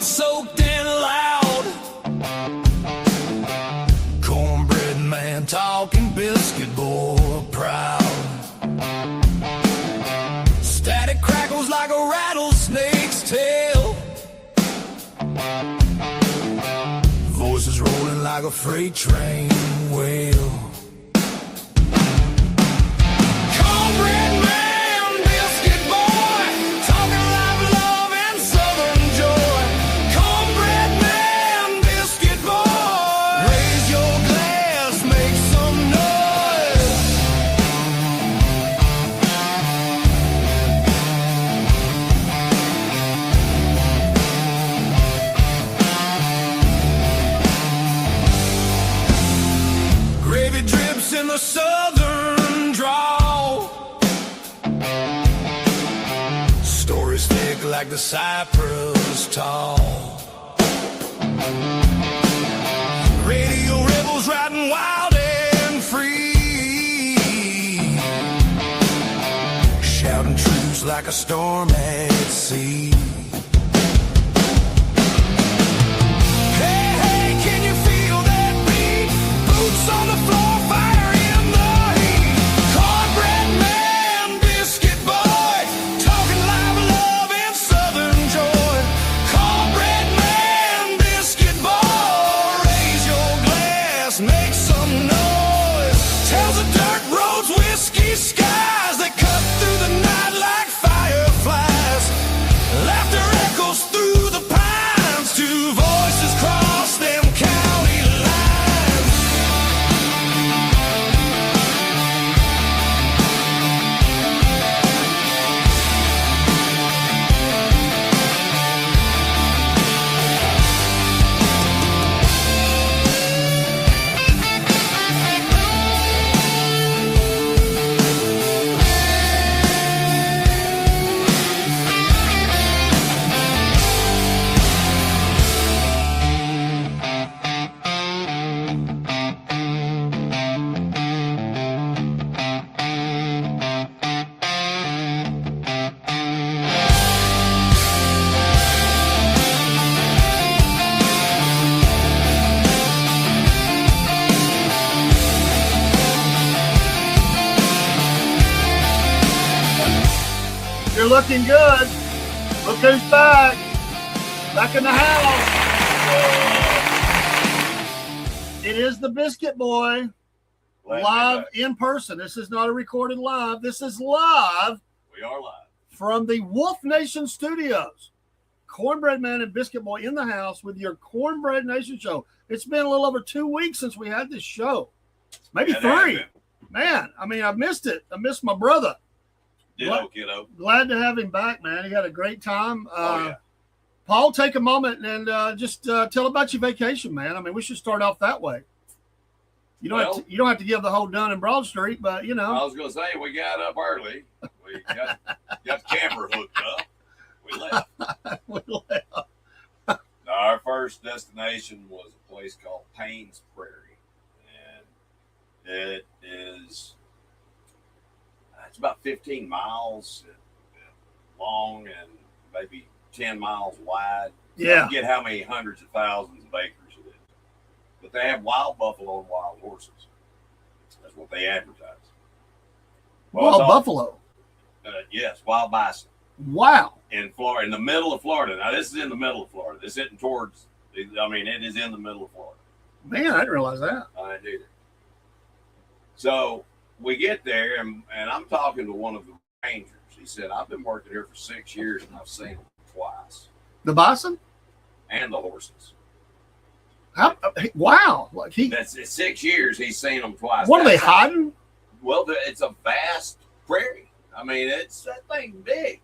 soaked and loud. Cornbread man talking, biscuit boy proud. Static crackles like a rattlesnake's tail. Voices rolling like a freight train wheel. Cornbread man, biscuit boy, talking live love and southern joy. Cornbread man, biscuit boy, raise your glass, make some noise. Gravy drips in the southern drawl. Stories thick like the cypress tall. Radio rebels riding wild and free, shouting truths like a storm at sea. Hey, hey, can you feel that beat? Boots on the floor, fire in the heat. Cornbread man, biscuit boy, talking live love and southern joy. Cornbread man, biscuit boy, raise your glass, make some noise. Tells the dirt roads, whiskey skies that cut through the night like fireflies. Laughter echoes through the pines, two voices cross them county lines. You're looking good. Look who's back. Back in the house. It is the Biscuit Boy. Live in person. This is not a recorded live. This is live. We are live from the Wolf Nation Studios. Cornbread Man and Biscuit Boy in the house with your Cornbread Nation show. It's been a little over 2 weeks since we had this show. Maybe three. Man, I mean, I missed it. I missed my brother. Ditto, kiddo. Glad to have him back, man. He had a great time. Yeah. Paul, take a moment and just tell about your vacation, man. I mean, we should start off that way. You don't have to give the whole Dun and Broad Street, but you know. I was going to say we got up early. We got the camera hooked up. We left. Our first destination was a place called Payne's Prairie, and it is. It's about 15 miles long and maybe 10 miles wide. Yeah. I forget how many hundreds of thousands of acres it is. But they have wild buffalo and wild horses. That's what they advertise. Wild buffalo? Yes, wild bison. Wow. In Florida, in the middle of Florida. Now, this is in the middle of Florida. This isn't towards, it is in the middle of Florida. Man, I didn't realize that. I didn't either. So, we get there, and I'm talking to one of the rangers. He said, I've been working here for 6 years, and I've seen them twice. The bison? And the horses. How? Wow. That's 6 years, he's seen them twice. What are they hiding? Well, it's a vast prairie. I mean, it's that thing big.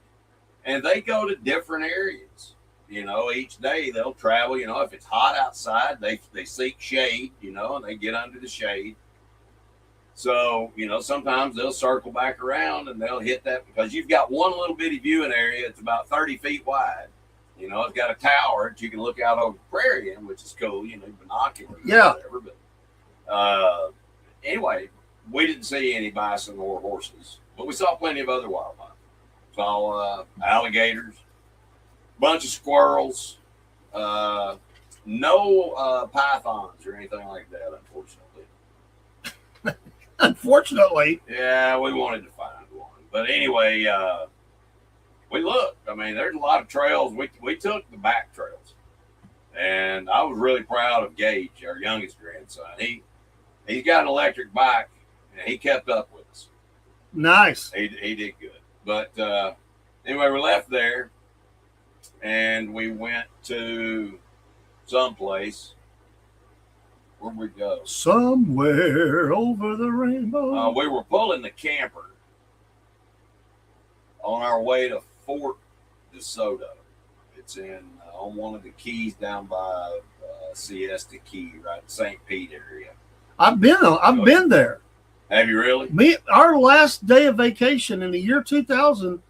And they go to different areas. You know, each day they'll travel. You know, if it's hot outside, they seek shade, you know, and they get under the shade. So, you know, sometimes they'll circle back around and they'll hit that because you've got one little bitty viewing area. It's about 30 feet wide. You know, it's got a tower that you can look out over the prairie in, which is cool, you know, binoculars. Yeah. Or whatever. But anyway, we didn't see any bison or horses, but we saw plenty of other wildlife. Saw alligators, bunch of squirrels, No pythons or anything like that, unfortunately. Unfortunately. Yeah, we wanted to find one. But anyway, we looked. I mean, there's a lot of trails. We took the back trails. And I was really proud of Gage, our youngest grandson. He's got an electric bike, and he kept up with us. Nice. He did good. But anyway, we left there, and we went to someplace. Where'd we go? Somewhere over the rainbow. We were pulling the camper on our way to Fort DeSoto. It's on one of the keys down by Siesta Key, right, St. Pete area. I've been there. Have you really? Our last day of vacation in the year 2000,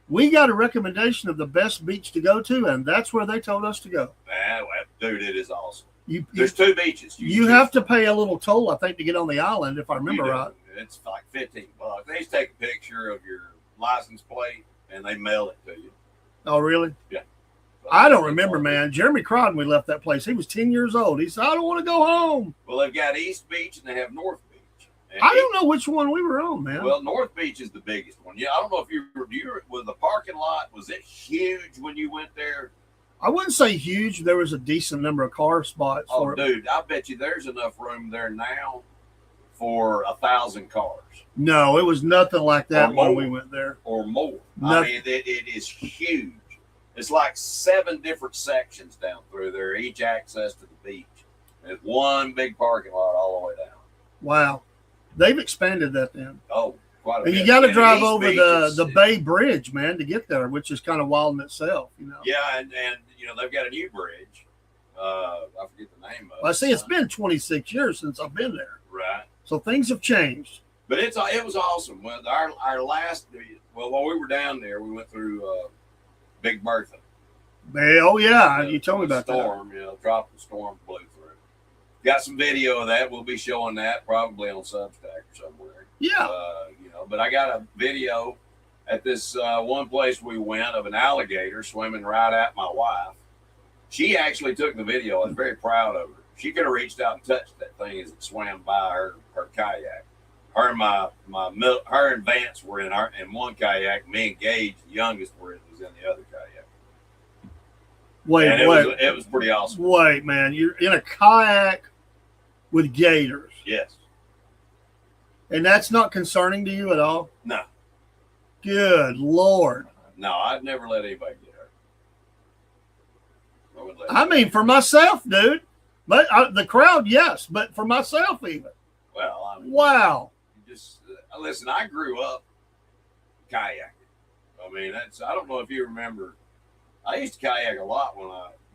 we got a recommendation of the best beach to go to, and that's where they told us to go. Dude, it is awesome. There's two beaches. You have to pay a little toll, I think, to get on the island, if I remember right. It's like $15. They just take a picture of your license plate, and they mail it to you. Oh, really? Yeah. I don't remember, man. Jeremy cried when we left that place. He was 10 years old. He said, I don't want to go home. Well, they've got East Beach, and they have North Beach. And I don't know which one we were on, man. Well, North Beach is the biggest one. Yeah, I don't know if you was the parking lot, was it huge when you went there? I wouldn't say huge. There was a decent number of car spots. Oh, dude, I bet you there's enough room there now for 1,000 cars. No, it was nothing like that when we went there. Or more. Nothing. I mean, it is huge. It's like 7 different sections down through there, each access to the beach. There's one big parking lot all the way down. Wow. They've expanded that then. Oh, quite a bit. And you got to drive over the Bay Bridge, man, to get there, which is kind of wild in itself, you know. Yeah, and you know, they've got a new bridge. I forget the name of it. I see it's been 26 years since I've been there. Right. So things have changed. But it was awesome. Well, our last, while we were down there, we went through Big Bertha. Oh, yeah. You told me about storm, tropical storm blew through. Got some video of that. We'll be showing that probably on Substack or somewhere. Yeah. But I got a video at this one place we went of an alligator swimming right at my wife. She actually took the video. I was very proud of her. She could have reached out and touched that thing as it swam by her kayak. Her and her and Vance were in one kayak. Me and Gage, the youngest, was in the other kayak. Wait. It was pretty awesome. Wait, man. You're in a kayak with gators. Yes. And that's not concerning to you at all? No. Good Lord. No, I'd never let anybody get hurt. I mean, for myself, dude. But the crowd, yes. But for myself, even. Well, I mean, wow. Just listen, I grew up kayaking. I mean, I don't know if you remember. I used to kayak a lot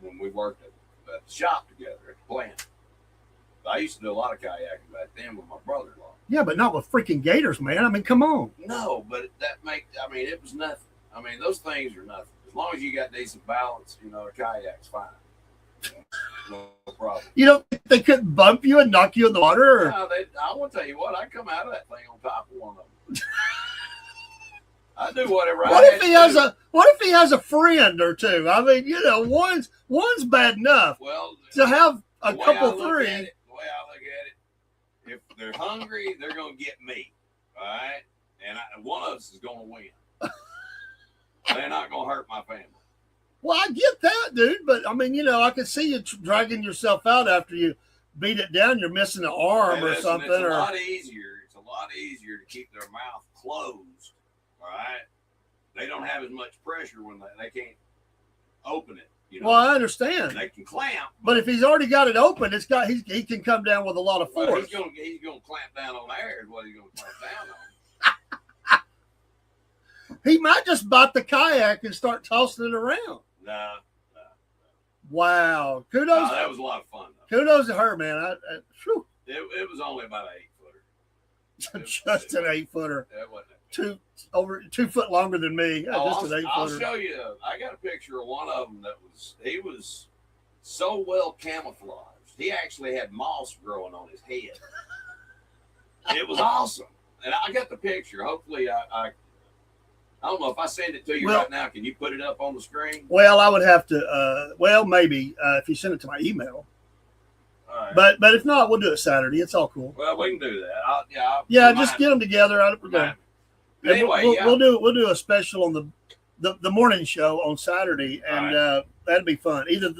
when we worked at the shop together at the plant. I used to do a lot of kayaking back then with my brother-in-law. Yeah, but not with freaking gators, man. I mean, come on. No, but it was nothing. I mean, those things are nothing. As long as you got decent balance, a kayak's fine. No problem. You don't think they couldn't bump you and knock you in the water? Or? No, I want to tell you what, I'd come out of that thing on top of one of them. I do whatever what if he has a friend or two? I mean, one's bad enough. Well, to have a couple three. The way I look at it, if they're hungry, they're going to get me. All right? And one of us is going to win. They're not going to hurt my family. Well, I get that, dude. But, I mean, I can see you dragging yourself out after you beat it down. You're missing an arm or something. It's a lot easier. It's a lot easier to keep their mouth closed. All right? They don't have as much pressure when they can't open it. Well, I understand. They can clamp. But if he's already got it open, he can come down with a lot of force. Well, he's going to clamp down on air is what he's going to clamp down on. He might just bite the kayak and start tossing it around. No. Wow. Kudos. That was a lot of fun, though. Kudos to her, man. It was only about an 8-footer. Just an 8-footer. That wasn't 2 foot longer than me. Just an 8-footer. I'll show you. I got a picture of one of them he was so well camouflaged. He actually had moss growing on his head. It was awesome. And I got the picture. Hopefully I I don't know if I send it to you Well- right now. Can you put it up on the screen? Well, I would have to. Well, maybe if you send it to my email. All right. But if not, we'll do it Saturday. It's all cool. Well, we can do that. I'll Yeah, remind just get them together. Remind me. But And anyway, we'll do a special on the morning show on Saturday, and that'd be fun. Either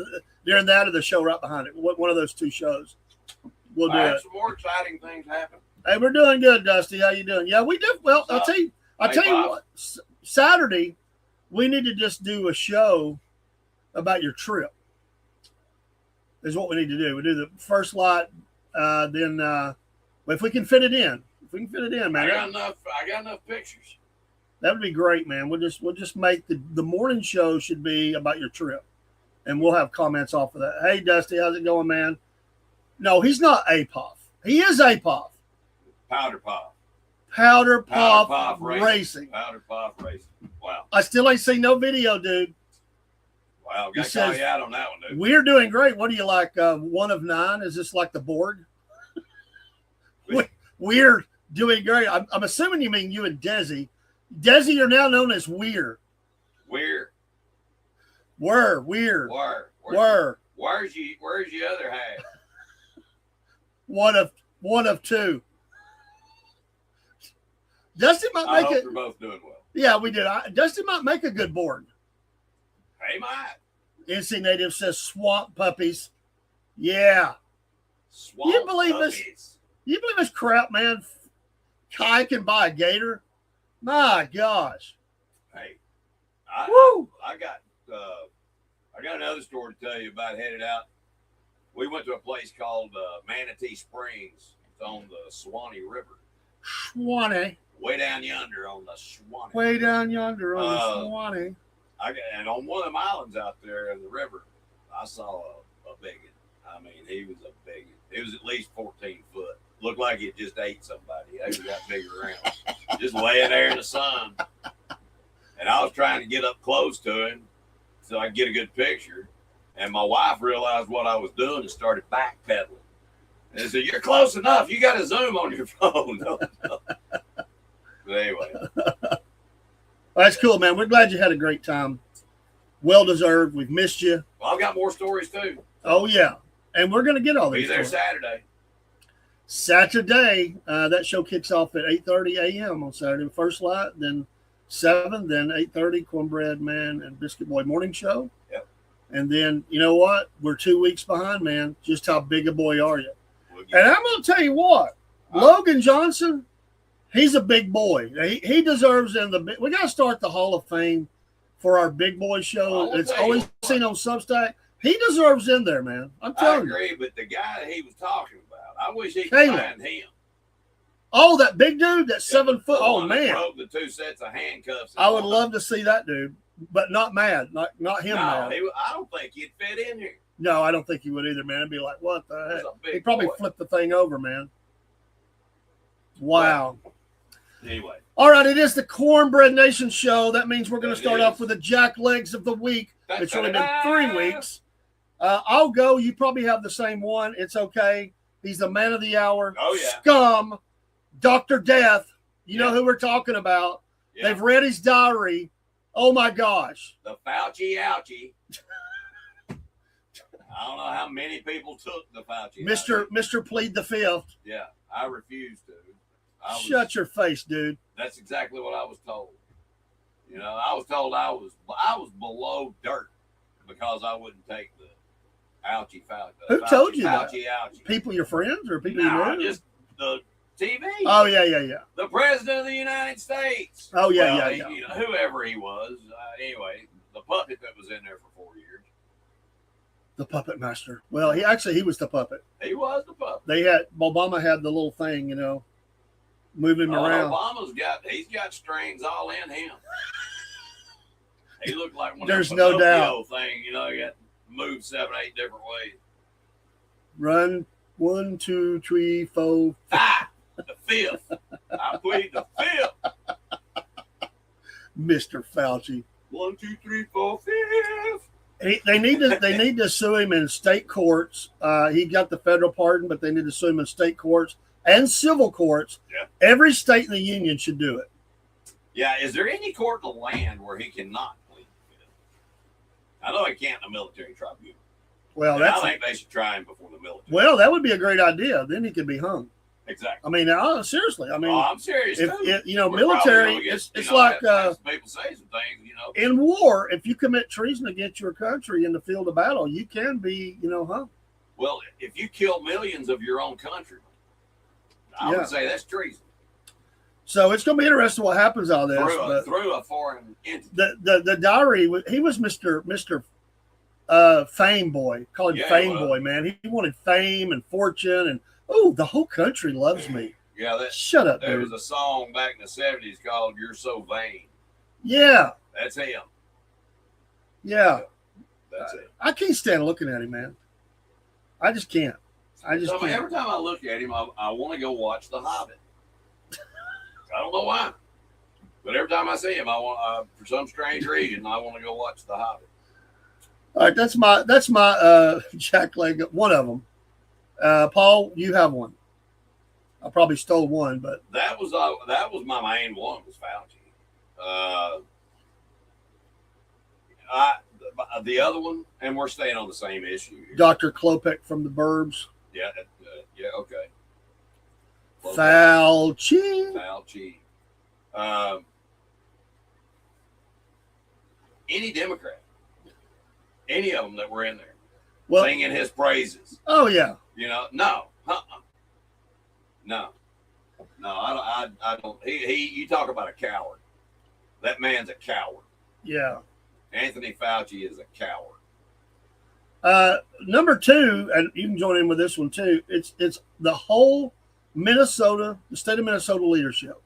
during that or the show right behind it. One of those two shows. We'll do I had it. some more exciting things happen. Hey, we're doing good, Dusty. How you doing? Yeah, we did. Well, I'll tell you Bob. what. Saturday, we need to just do a show about your trip. Is what we need to do. We do the first lot, then if we can fit it in. If we can fit it in, man. I got enough pictures. That would be great, man. We'll just make the morning show should be about your trip, and we'll have comments off of that. Hey, Dusty, how's it going, man? No, he's not APOF. He is APOF. Powder Pop. Powder Pop, Pop Racing. Powder Pop Racing. Wow. I still ain't seen no video, dude. Wow. He Got to call says- you out on that one, dude. We're doing great. What do you like? 1 of 9? Is this like the Borg? We're doing great. I'm assuming you mean you and Desi. Desi are now known as We're. We're. Were. Where's your other half? One of 2. Dusty might I make hope it. you're both doing well. Yeah, we did. Dusty might make a good board. Hey, might. NC Native says swamp puppies. Yeah. Swamp You believe this? puppies. You believe this crap, man? Kai can buy a gator? My gosh. Hey, Woo! I got another story to tell you about headed out. We went to a place called Manatee Springs. It's on the Suwannee River. Swanee. Way down yonder on the Suwannee. Way down yonder on the Swanee. And on one of them islands out there in the river, I saw a biggin. I mean, he was a biggin. He was at least 14 foot. Looked like he just ate somebody. He got bigger around. Just laying there in the sun. And I was trying to get up close to him so I could get a good picture. And my wife realized what I was doing and started backpedaling. And said, "You're close enough. You got to zoom on your phone." No. But anyway. Well, that's cool, man. We're glad you had a great time. Well deserved. We've missed you. Well, I've got more stories too. Oh, yeah. And we're going to get all Be these. there stories. Saturday. That show kicks off at 8:30 a.m. on Saturday. First light, then 7, then 8:30, Cornbread Man and Biscuit Boy morning show. Yep. And then, you know what? We're 2 weeks behind, man. Just how big a boy are you? We'll get And I'm going to tell you what. Logan Johnson, he's a big boy. He deserves in the. We got to start the Hall of Fame for our big boy show. I'll It's tell you always what. seen on Substack. He deserves in there, man. I'm I telling you. agree, but the guy that he was talking about, I wish he could Caleb. find him. Oh, that big dude, that 7 foot. The Oh, one that man. broke the 2 sets of handcuffs. I would love to see that dude, but not mad. Not him No, mad. I don't think he'd fit in here. No, I don't think he would either, man. It'd be like, what the He's heck? a big He'd probably boy. flip the thing over, man. Wow. Anyway, All right, it is the Cornbread Nation show. That means we're going to It start is. off with the Jack Legs of the week. It's only been Da-da-da. 3 weeks. I'll go. You probably have the same one. It's okay. He's the man of the hour. Oh, yeah. Scum. Dr. Death. You know Yeah. who we're talking about. yeah. They've read his diary. Oh, my gosh. The Fauci ouchie. I don't know how many people took the Fauci. Mr. Plead the Fifth. Yeah, I refuse to. Shut your face, dude. That's exactly what I was told. You know, I was told I was below dirt because I wouldn't take the ouchie Fauci. Who told you that? Fauci ouchie. People, your friends, or people Nah, you know? just the TV. Oh, yeah. The president of the United States. Oh, yeah, Well, yeah. You know, whoever he was. Anyway, the puppet that was in there for 4 years. The puppet master. Well, he was the puppet. He was the puppet. Obama had the little thing, you know, moving him around. He's got strings all in him. He looked like one There's of no the doubt. thing, you know, he got moved 7, 8 different ways. Run 1, 2, 3, 4. The 5th. I plead the 5th. Mr. Fauci. 1, 2, 3, 4, 5th. They need to sue him in state courts. He got the federal pardon, but they need to sue him in state courts and civil courts. Yeah. Every state in the union should do it. Yeah, is there any court in the land where he cannot plead the fifth? I know he can't in a military tribunal. Well, I think they should try him before the military. Well, that would be a great idea. Then he could be hung. Exactly. I mean, seriously. I mean, I'm serious too. Military. It's like people say some things. In war, if you commit treason against your country in the field of battle, you can be, hung. Well, if you kill millions of your own countrymen, I would say that's treason. So it's going to be interesting what happens out of this. Through a foreign entity. The diary, he was Mr. Fame Boy. Call him Fame Boy, man. He wanted fame and fortune and, the whole country loves me. Yeah, shut up, there dude. was a song back in the 70s called You're So Vain. Yeah. That's him. Yeah. That's it. I can't stand looking at him, man. I just can't. Every time I look at him, I want to go watch The Hobbit. I don't know why. But every time I see him, I want for some strange reason, I want to go watch The Hobbit. All right, that's my Jack Leg, one of them. Paul, you have one. I probably stole one, but that was my main one was Fauci. The other one, and we're staying on the same issue here. Dr. Klopek from the Burbs. Yeah, okay. Fauci. Any Democrat, any of them that were in there, singing his praises. Oh yeah. No, I don't. You talk about a coward. That man's a coward. Yeah. Anthony Fauci is a coward. Number two, and you can join in with this one too. It's the whole the state of Minnesota leadership.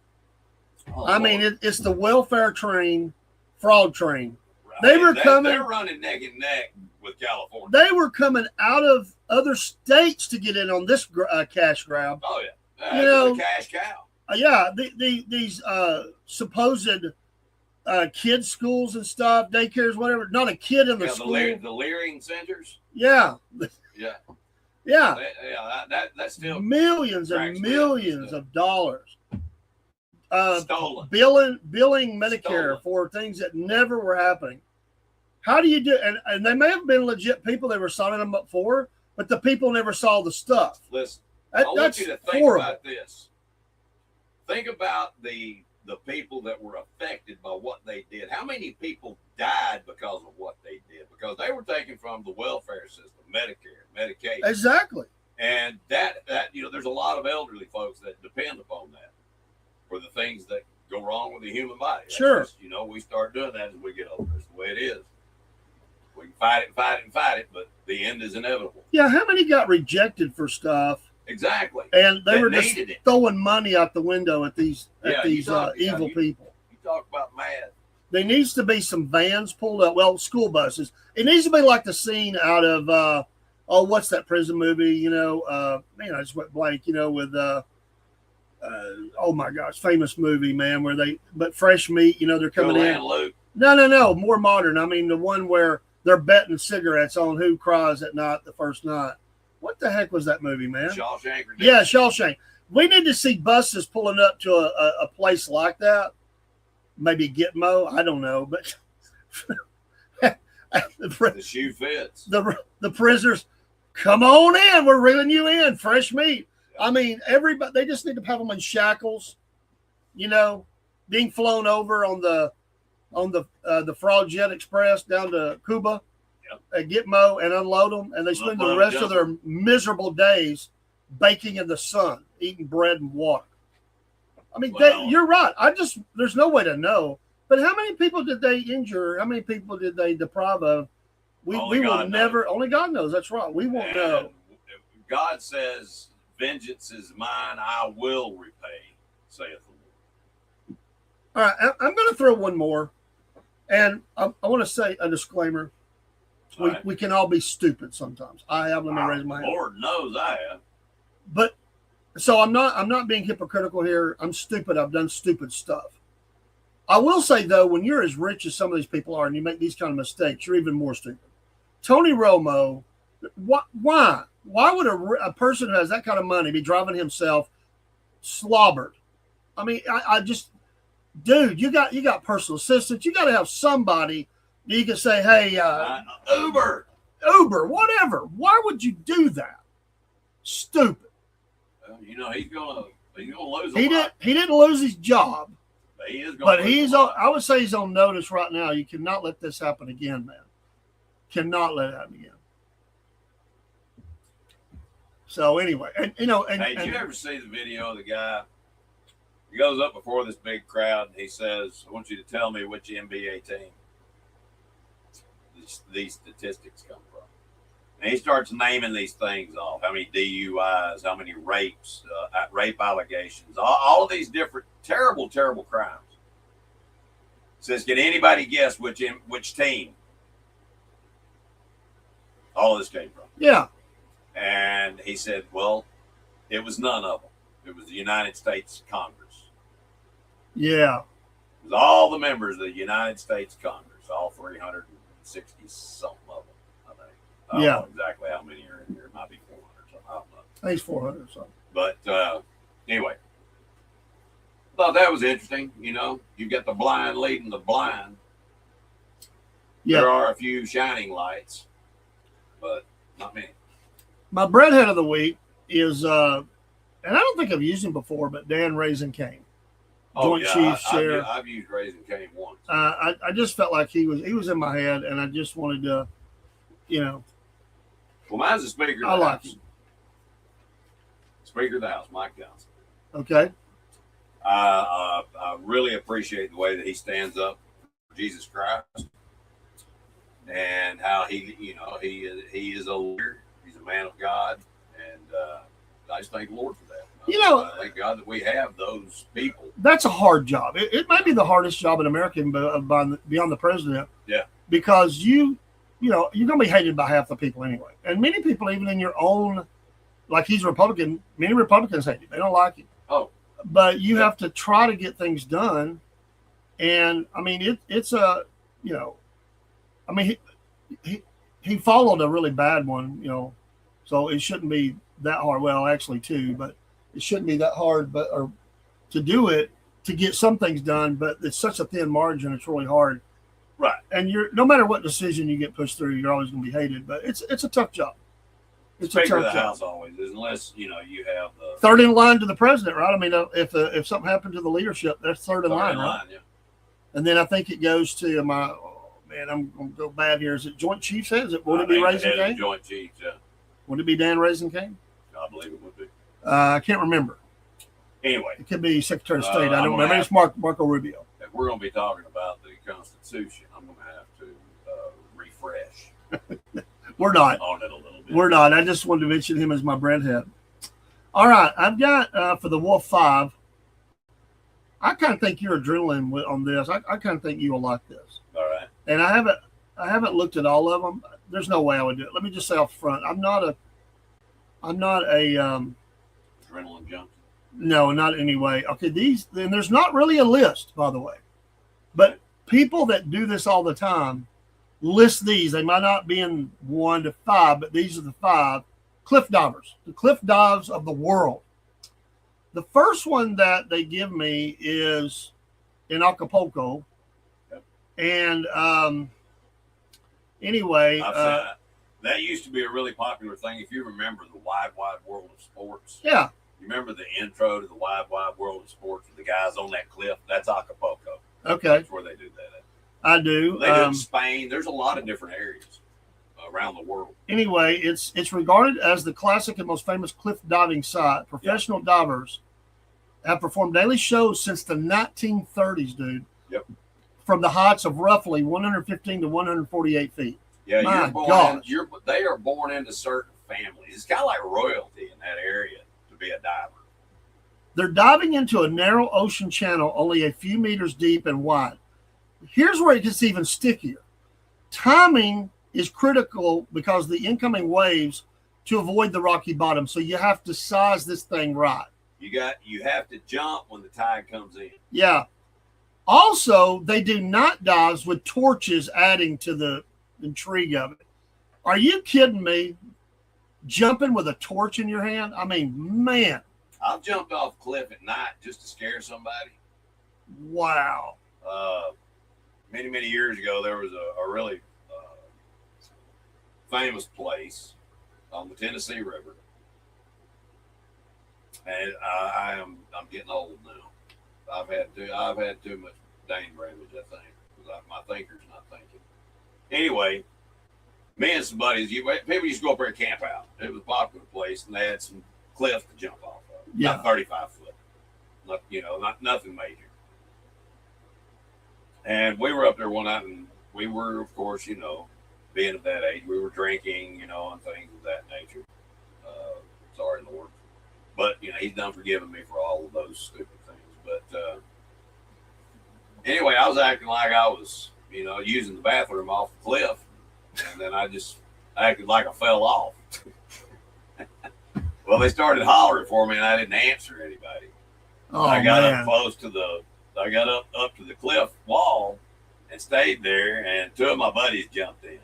I mean, it's the welfare train, fraud train. Right. They're running neck and neck with California. They were coming out of other states to get in on this cash grab. Oh yeah, the cash cow. These supposed kids schools and stuff, daycares, whatever. Not a kid in the school. The Leering centers. Yeah. Yeah. That's still millions and millions of dollars. Stolen. Billing Medicare for things that never were happening. How do you do? And they may have been legit people they were signing them up for, but the people never saw the stuff. Listen, I want you to think about this. Think about the people that were affected by what they did. How many people died because of what they did? Because they were taken from the welfare system, Medicare, Medicaid. Exactly. And that there's a lot of elderly folks that depend upon that for the things that go wrong with the human body. That's sure. Just, we start doing that as we get older. It's the way it is. We can fight it, but the end is inevitable. Yeah, how many got rejected for stuff? Exactly. And they were just throwing money out the window at these evil people. You talk about mad. There needs to be some vans pulled up. Well, school buses. It needs to be like the scene out of what's that prison movie? I just went blank. With oh my gosh, famous movie, man. But fresh meat. They're coming in. Luke. No, more modern. I mean, the one where they're betting cigarettes on who cries at night the first night. What the heck was that movie, man? Shawshank Redemption. Yeah, Shawshank. We need to see buses pulling up to a place like that. Maybe Gitmo. I don't know, but the shoe fits. The prisoners, come on in. We're reeling you in. Fresh meat. Yeah. I mean, everybody. They just need to have them in shackles. Being flown over on the Fraud Jet Express down to Cuba. At Gitmo and unload them, and they spend the rest of their miserable days baking in the sun, eating bread and water. I mean, you're right. There's no way to know. But how many people did they injure? How many people did they deprive of? We will never. Only God knows. That's right. We won't know. God says, "Vengeance is mine; I will repay," saith the Lord. All right, I'm going to throw one more, and I want to say a disclaimer. We can all be stupid sometimes. I have. Let me raise my hand. Lord knows I have. But so I'm not being hypocritical here. I'm stupid. I've done stupid stuff. I will say though, when you're as rich as some of these people are, and you make these kind of mistakes, you're even more stupid. Tony Romo, why? Why would a person who has that kind of money be driving himself slobbered? I mean, I just dude, you got personal assistants. You got to have somebody that you can say, hey, Uber, whatever. Why would you do that? Stupid. well, you know he's gonna lose. He didn't lose his job, But he is gonna. but lose he's a on. lot. I would say he's on notice right now. You cannot let this happen again, man. Cannot let it happen again. So anyway, and you know, and, Hey, did and you ever see the video of the guy? He goes up before this big crowd and he says, I want you to tell me which NBA team these statistics come from. And he starts naming these things off. How many DUIs, how many rapes, rape allegations, all of these different terrible, terrible crimes. Says, can anybody guess which team all of this came from? yeah, And he said, well, it was none of them. It was the United States Congress. yeah, It was all the members of the United States Congress, all 360 something of them, I think. I don't know exactly how many are in here. It might be 400 something. I don't know. I think it's 400 or something. But anyway, thought that was interesting. You know, you got the blind leading the blind. Yeah. There are a few shining lights, but not many. My breadhead of the week is, and I don't think I've used him before, but Dan Raisin Cane. Joint Chiefs share. I've used Raising Cane once. I just felt like he was in my head, and I just wanted to, you know. Well, mine's the Speaker of the I like House. him. Speaker of the House, Mike Johnson. Okay. I really appreciate the way that he stands up for Jesus Christ and how he is a leader. He's a man of God, and I just thank the Lord for that. You know, I thank God that we have those people. That's a hard job. It might be the hardest job in America beyond the president. Yeah. Because you're going to be hated by half the people anyway. And many people, even in your own, like he's Republican, many Republicans hate him. They don't like him. Oh. But you have to try to get things done. And, I mean, it's a, you know, I mean, he followed a really bad one, you know, so it shouldn't be that hard. Well, actually, too, but it shouldn't be that hard or to do it, to get some things done, but it's such a thin margin, it's really hard. Right. And no matter what decision you get pushed through, you're always going to be hated, but it's a tough job. It's Speaker a of tough the job. House always is, unless, you have the Third in line to the president, right? I mean, if something happened to the leadership, that's third in line, right? yeah. And then I think it goes to I'm going to go bad here. Is it Joint Chiefs? Would it be Raisin Cane? Joint Chiefs, yeah. Would it be Dan Raisin Cane? I believe it would be. I can't remember. Anyway, It could be Secretary of State. I I'm don't gonna remember. have- It's Marco Rubio. if we're going to be talking about the Constitution, I'm going to have to refresh We're not. on it a little bit. We're not. I just wanted to mention him as my breadhead. All right. I've got for the Wolf 5. I kind of think you're adrenaline on this. I kind of think you will like this. All right. And I haven't looked at all of them. There's no way I would do it. Let me just say up front, I'm not a Adrenaline junkie. no, not anyway. Okay, and there's not really a list, by the way. But people that do this all the time list these. They might not be in 1 to 5, but these are the 5 cliff divers, the cliff dives of the world. The first one that they give me is in Acapulco. Yep. And anyway, That used to be a really popular thing. If you remember the Wide World of Sports. yeah, You remember the intro to the Wide World of Sports with the guys on that cliff? That's Acapulco. okay, That's where they do that at. I do. They do it in Spain. There's a lot of different areas around the world. Anyway, it's regarded as the classic and most famous cliff diving site. Professional divers have performed daily shows since the 1930s, dude. Yep. From the heights of roughly 115 to 148 feet. Yeah, My you're born. gosh. They are born into certain families. It's kind of like royalty in that area to be a diver. They're diving into a narrow ocean channel only a few meters deep and wide. Here's where it gets even stickier. Timing is critical because of the incoming waves to avoid the rocky bottom. So you have to size this thing right. You have to jump when the tide comes in. Yeah. Also, they do not dives with torches, adding to the intrigue of it. Are you kidding me? Jumping with a torch in your hand? I mean, man. I've jumped off a cliff at night just to scare somebody. Wow. Many, many years ago, there was a really famous place on the Tennessee River, and I'm getting old now. I've had too much brain damage, I think, because my thinker's not thinking. Anyway, me and some buddies, people used to go up there and camp out. It was a popular place, and they had some cliff to jump off of. Yeah. Not 35 foot. Not nothing major. And we were up there one night, and we were, of course, being of that age, we were drinking, and things of that nature. Sorry, Lord. But, he's done forgiving me for all of those stupid things. But anyway, I was acting like I was, using the bathroom off the cliff. And then I just acted like I fell off. Well, they started hollering for me, and I didn't answer anybody. Oh, I got man. up close to I got up to the cliff wall and stayed there, and two of my buddies jumped in.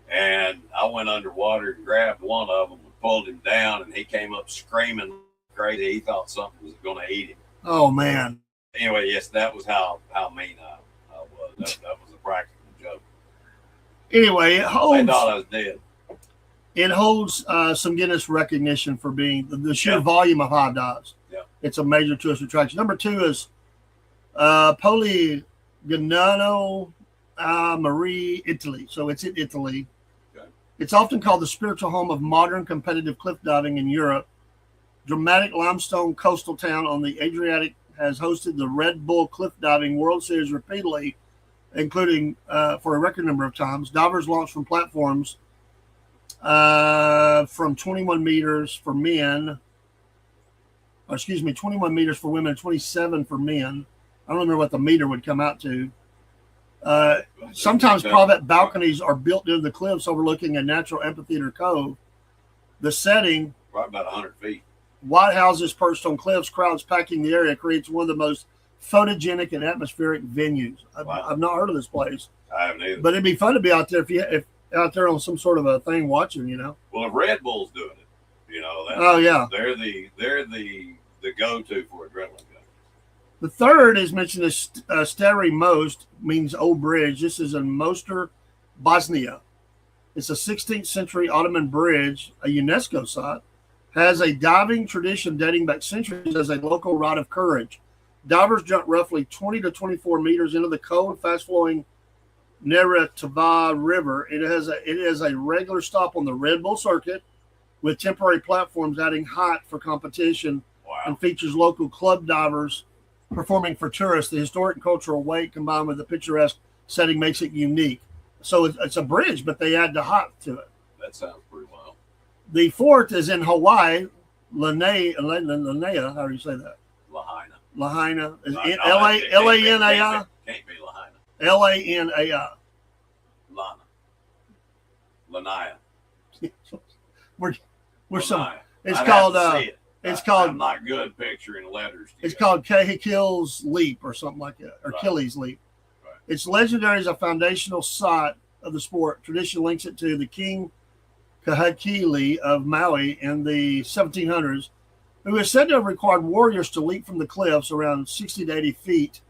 And I went underwater and grabbed one of them and pulled him down, and he came up screaming crazy. He thought something was going to eat him. Oh, man. Anyway, yes, that was how mean I was. That was a practical joke. Anyway, They thought I was dead. it holds some Guinness recognition for being the sheer Yeah. volume of high dives. Yeah. It's a major tourist attraction. Number 2 is Polignano Marie, Italy. So it's in Italy. Okay. It's often called the spiritual home of modern competitive cliff diving in Europe. Dramatic limestone coastal town on the Adriatic has hosted the Red Bull Cliff Diving World Series repeatedly, including for a record number of times. Divers launch from platforms from 21 meters for men, 21 meters for women, 27 for men. I don't remember what the meter would come out to. Sometimes private balconies are built into the cliffs overlooking a natural amphitheater cove. The setting, Probably about 100 feet. white houses perched on cliffs, crowds packing the area, creates one of the most photogenic and atmospheric venues. Wow. I've not heard of this place, I haven't either. but it'd be fun to be out there if out there on some sort of a thing watching. Well, if Red Bull's doing it, Oh yeah. they're the go-to for adrenaline junkies. The third is mentioned as Stari Most, means old bridge. This is in Mostar, Bosnia. It's a 16th century Ottoman bridge, a UNESCO site. Has a diving tradition dating back centuries as a local rite of courage. Divers jump roughly 20 to 24 meters into the cold, fast-flowing Neretva River. It is a regular stop on the Red Bull circuit, with temporary platforms adding height for competition, Wow. and features local club divers performing for tourists. The historic and cultural weight combined with the picturesque setting makes it unique. So it's a bridge, but they add the height to it. That sounds pretty wild. The fourth is in Hawaii, Lanea. How do you say that? Lahaina. Lahaina is No, Lanai. Can't be Lahaina. Lanai. Lana. Lanaya. We're some. Lanaya. It's I'd called. have to see it. It's called. I'm not good picturing letters. It's together. called Kahekil's Leap or something like that, or Right. Achilles Leap. Right. It's legendary as a foundational site of the sport. Tradition links it to the King Kahekili of Maui in the 1700s, who is said to have required warriors to leap from the cliffs around 60 to 80 feet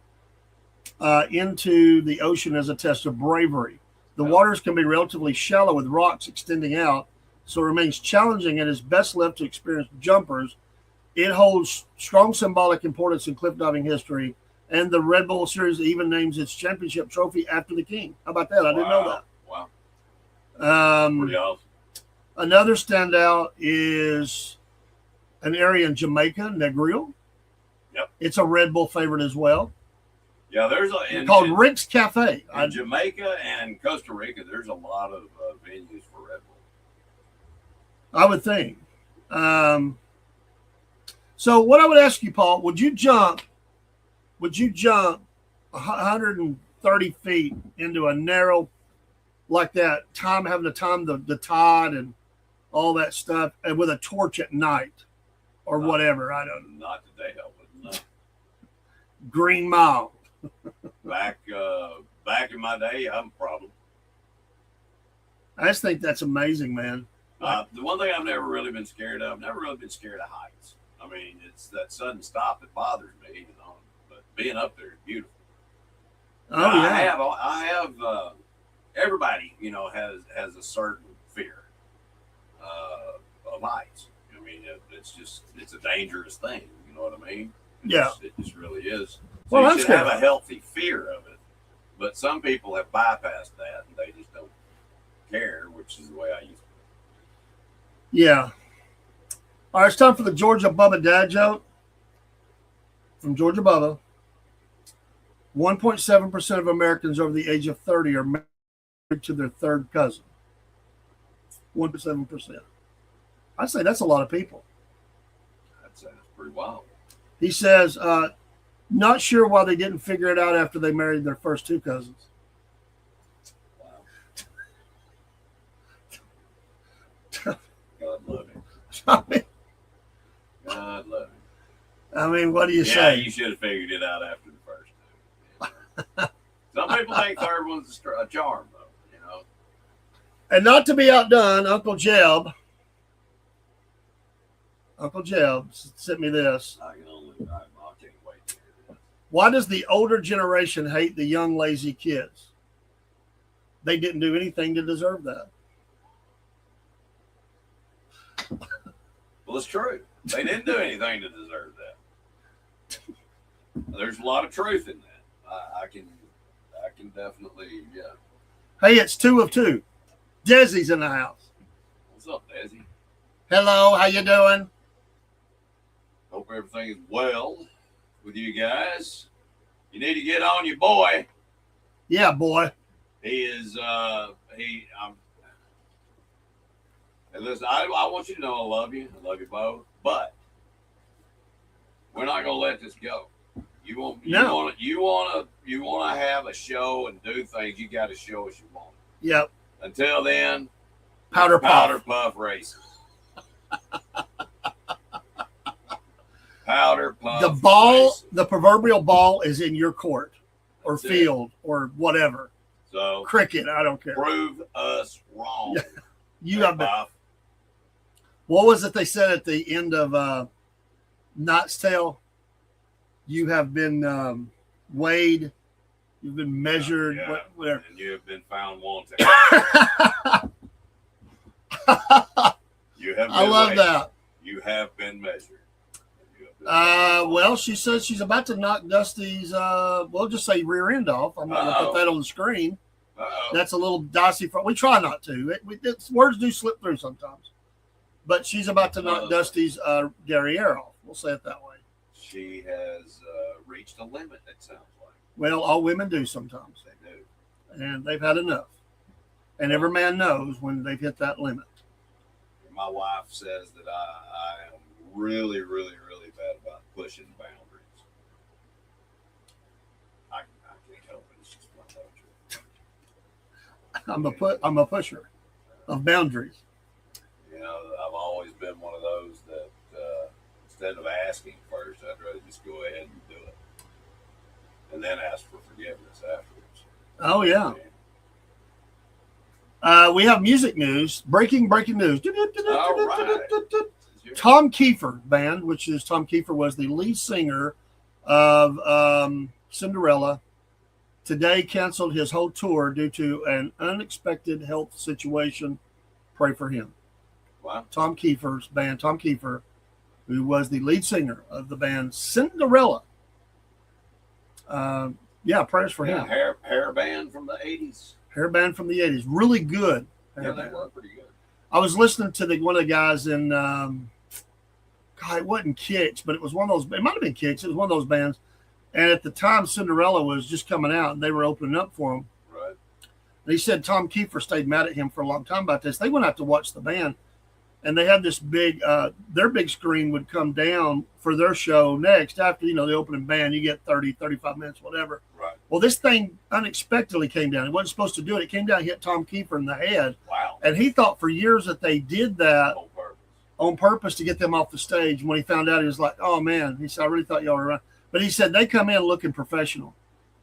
into the ocean as a test of bravery. The waters can be relatively shallow with rocks extending out, so it remains challenging and is best left to experienced jumpers. It holds strong symbolic importance in cliff diving history, and the Red Bull Series even names its championship trophy after the king. How about that? I didn't know that. Wow. Pretty awesome. Another standout is an area in Jamaica, Negril. Yep. It's a Red Bull favorite as well. Yeah, there's Called Rick's Cafe. in Jamaica and Costa Rica. There's a lot of venues for Red Bull. I would think. So what I would ask you, Paul, would you jump 130 feet into a narrow like that, having to time the tide and all that stuff, and with a torch at night or whatever? I don't know. Not today, I wouldn't know. Green Mile. Back in my day, I'm a problem. I just think that's amazing, man. The one thing I've never really been scared of, heights. I mean, it's that sudden stop that bothers me, but being up there is beautiful. Oh Now, yeah. I have. Everybody, has a certain fear of heights. I mean, it's a dangerous thing. You know what I mean? Yeah. It just really is. So Well, you that's should good. have a healthy fear of it. But some people have bypassed that and they just don't care, which is the way I used to. Yeah. All right, it's time for the Georgia Bubba dad joke. From Georgia Bubba. 1.7% of Americans over the age of 30 are married to their third cousin. 1.7%. I'd say that's a lot of people. I'd say that's pretty wild. He says, not sure why they didn't figure it out after they married their first two cousins. Wow. God love him. I mean, God love him. what do you Yeah, say? you should have figured it out after the first two. Some people think third one's a charm, though. And not to be outdone, Uncle Jeb sent me this. I can't wait to hear this. Why does the older generation hate the young, lazy kids? They didn't do anything to deserve that. Well, it's true. They didn't do anything to deserve that. There's a lot of truth in that. I can definitely, yeah. Hey, it's 2 of 2. Desi's in the house. What's up, Desi? Hello, how you doing? Hope everything is well with you guys. You need to get on your boy. Yeah, boy. He is, hey, listen, I want you to know I love you. I love you both. But we're not going to let this go. You want to have a show and do things. You got to show us you want it. Yep. Until then, Powder puff races. Powder puff. The ball, races. the proverbial ball is in your court or That's field or whatever. So Cricket, I don't care. prove us wrong. You have been, Puff. what was it they said at the end of Knight's Tale? You have been weighed. You've been measured. Yeah, Whatever. and you have been found wanting. You have been I love weighed. that. You have been measured. Well, she says she's about to knock Dusty's, we'll just say rear end off. I'm not going to put that on the screen. Uh-oh. That's a little dicey. We try not to. Words do slip through sometimes. But she's about to knock Dusty's derriere off. We'll say it that way. She has reached a limit, it sounds like. Well, all women do sometimes. They do. And they've had enough. And every man knows when they've hit that limit. My wife says that I am really, really, really bad about pushing boundaries. I can't help it. It's just my nature. I'm a pusher of boundaries. I've always been one of those that instead of asking first, I'd rather just go ahead and do it. And then ask for forgiveness afterwards. Oh, yeah. We have music news. Breaking news. All right. Tom Kiefer Band, which is Tom Kiefer was the lead singer of Cinderella, today canceled his whole tour due to an unexpected health situation. Pray for him. Wow. Tom Kiefer's band, Tom Kiefer, who was the lead singer of the band Cinderella. Prayers for him. Hair band from the 80s. Hair band from the 80s. Really good. Yeah, they were pretty good. I was listening to one of the guys in, it wasn't Kicks, but it was one of those, it might have been Kicks. It was one of those bands. And at the time, Cinderella was just coming out and they were opening up for him. Right. And he said Tom Kiefer stayed mad at him for a long time about this. They went out to watch the band and they had this big, their big screen would come down for their show next after, the opening band. You get 30, 35 minutes, whatever. Right. Well, this thing unexpectedly came down. It wasn't supposed to do it. It came down and hit Tom Kiefer in the head. Wow. And he thought for years that they did that on purpose to get them off the stage. When he found out, he was like, oh, man. He said, I really thought y'all were right. But he said they come in looking professional.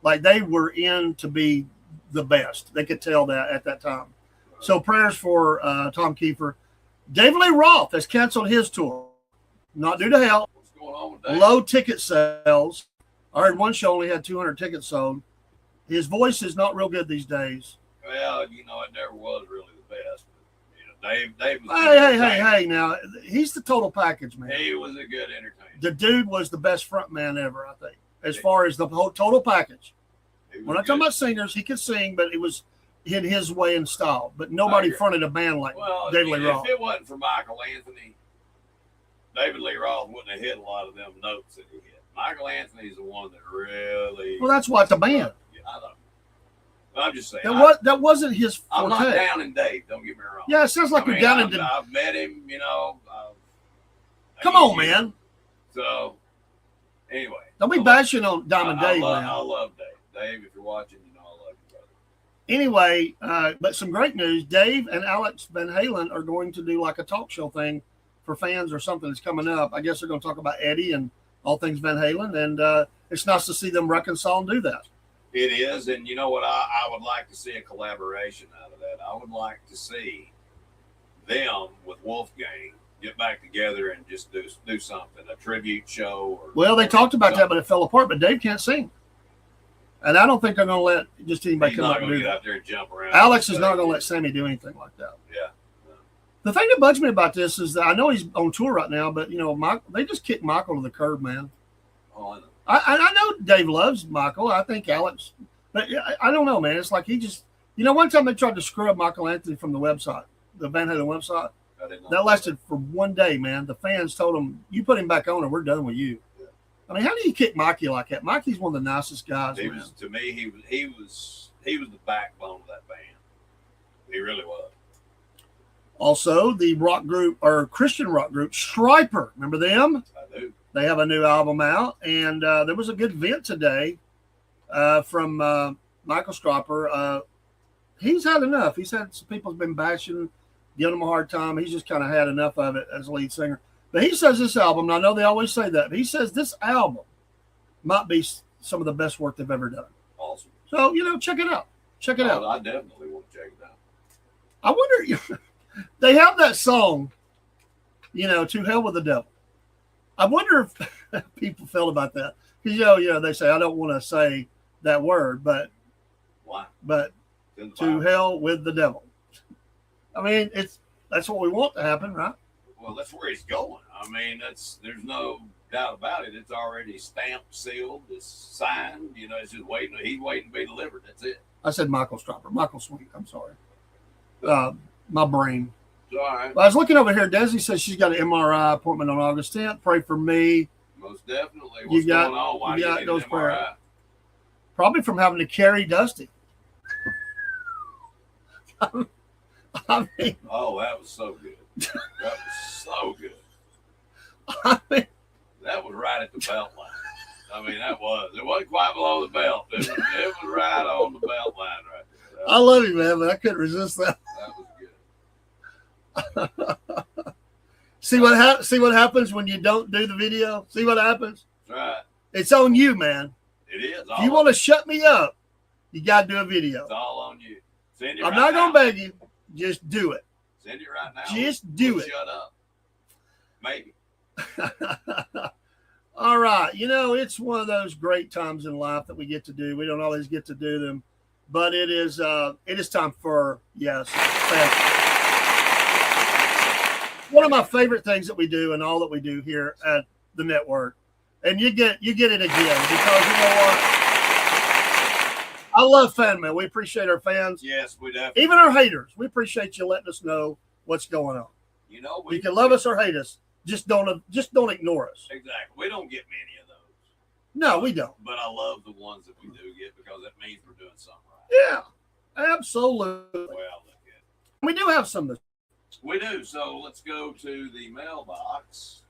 Like they were in to be the best. They could tell that at that time. Right. So prayers for Tom Kiefer. David Lee Roth has canceled his tour. Not due to health. What's going on with that? Low ticket sales I heard one show only had 200 tickets sold. His voice is not real good these days. Well, you know, it never was really the best. But, you know, Dave was Hey, now, he's the total package, man. He was a good entertainer. The dude was the best front man ever, I think, as far as the whole total package. We're not talking about singers. He could sing, but it was in his way and style. But nobody fronted a band like David Lee Roth. If it wasn't for Michael Anthony, David Lee Roth wouldn't have hit a lot of them notes that he hit. Michael Anthony's the one that really. Well, that's why it's a band. Yeah, I know. But I'm just saying. That wasn't his forte. I'm not down in Dave. Don't get me wrong. Yeah, it sounds like you're down in Dave. I've met him. You know. Come on, man. So, anyway. Don't be bashing on Diamond Dave, man. I love Dave. Dave, if you're watching, you know I love you, brother. Anyway, but some great news. Dave and Alex Van Halen are going to do like a talk show thing for fans or something that's coming up. I guess they're going to talk about Eddie and all things Van Halen, and it's nice to see them reconcile and do that. It is, and you know what? I would like to see a collaboration out of that. I would like to see them with Wolfgang get back together and just do something, a tribute show. Well, they talked about that, but it fell apart. But Dave can't sing, and I don't think they're going to let just anybody come up and do that. Out there and jump around. Alex is not going to let Sammy do anything like that. Yeah. The thing that bugs me about this is that I know he's on tour right now, but you know, they just kicked Michael to the curb, man. Oh, I know. I know Dave loves Michael. I think Alex, but I don't know, man. It's like he just, you know, one time they tried to scrub Michael Anthony from the website, the Van Halen website. That lasted for one day, man. The fans told him, "You put him back on, or we're done with you." Yeah. I mean, how do you kick Mikey like that? Mikey's one of the nicest guys. To me, he was the backbone of that band. He really was. Also, the rock group or Christian rock group Striper. Remember them? I do. They have a new album out, and there was a good vent today from Michael Striper. He's had enough. He's had some people's been bashing, giving him a hard time. He's just kind of had enough of it as a lead singer. But he says this album, and I know they always say that, but he says this album might be some of the best work they've ever done. Awesome. So, you know, check it out. Check it out. I definitely want to check it out. I wonder, they have that song, you know, To Hell with the Devil. I wonder if people felt about that. Because, you know, they say, I don't want to say that word, but why? But to hell with the devil. I mean, that's what we want to happen, right? Well, that's where he's going. I mean, there's no doubt about it. It's already stamped, sealed, it's signed. You know, it's just waiting. He's waiting to be delivered. That's it. I said Michael Striper. Michael Sweet. I'm sorry. My brain. It's all right. Well, I was looking over here. Desi says she's got an MRI appointment on August 10th. Pray for me. Most definitely. What's going on? Why you need those MRI? Probably from having to carry Dusty. I mean, oh, that was so good. That was so good. I mean, that was right at the belt line. I mean, it wasn't quite below the belt. It was right on the belt line right there. I love you, man, but I couldn't resist that. That was good. See what happens when you don't do the video? See what happens? That's right. It's on you, man. It is. If you want to shut me up, you got to do a video. It's all on you. Send it I'm not going to beg you. Just do it. Send it right now. Just do it. Shut up. Maybe. All right. You know, it's one of those great times in life that we get to do. We don't always get to do them, but it is time for, yes, one of my favorite things that we do and all that we do here at the network. And you get it again because you know what? I love fan mail. We appreciate our fans. Yes, we definitely. Even our haters. We appreciate you letting us know what's going on. You know, you can love us or hate us. Just don't ignore us. Exactly. We don't get many of those. No, we don't. But I love the ones that we do get because that means we're doing something right. Yeah, absolutely. Well, look at it. We do have some. We do. So let's go to the mailbox.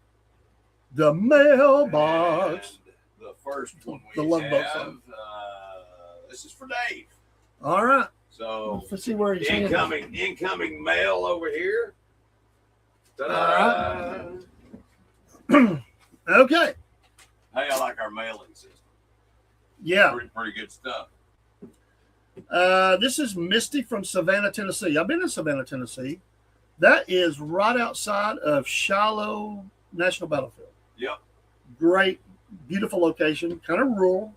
The mailbox. And the first one the we love have. This is for Dave. All right. So let's see where he's incoming mail over here. Ta-da. All right. Okay. Hey, I like our mailing system. Yeah. Pretty good stuff. This is Misty from Savannah, Tennessee. I've been in Savannah, Tennessee. That is right outside of Shiloh National Battlefield. Yep. Great beautiful location, kind of rural.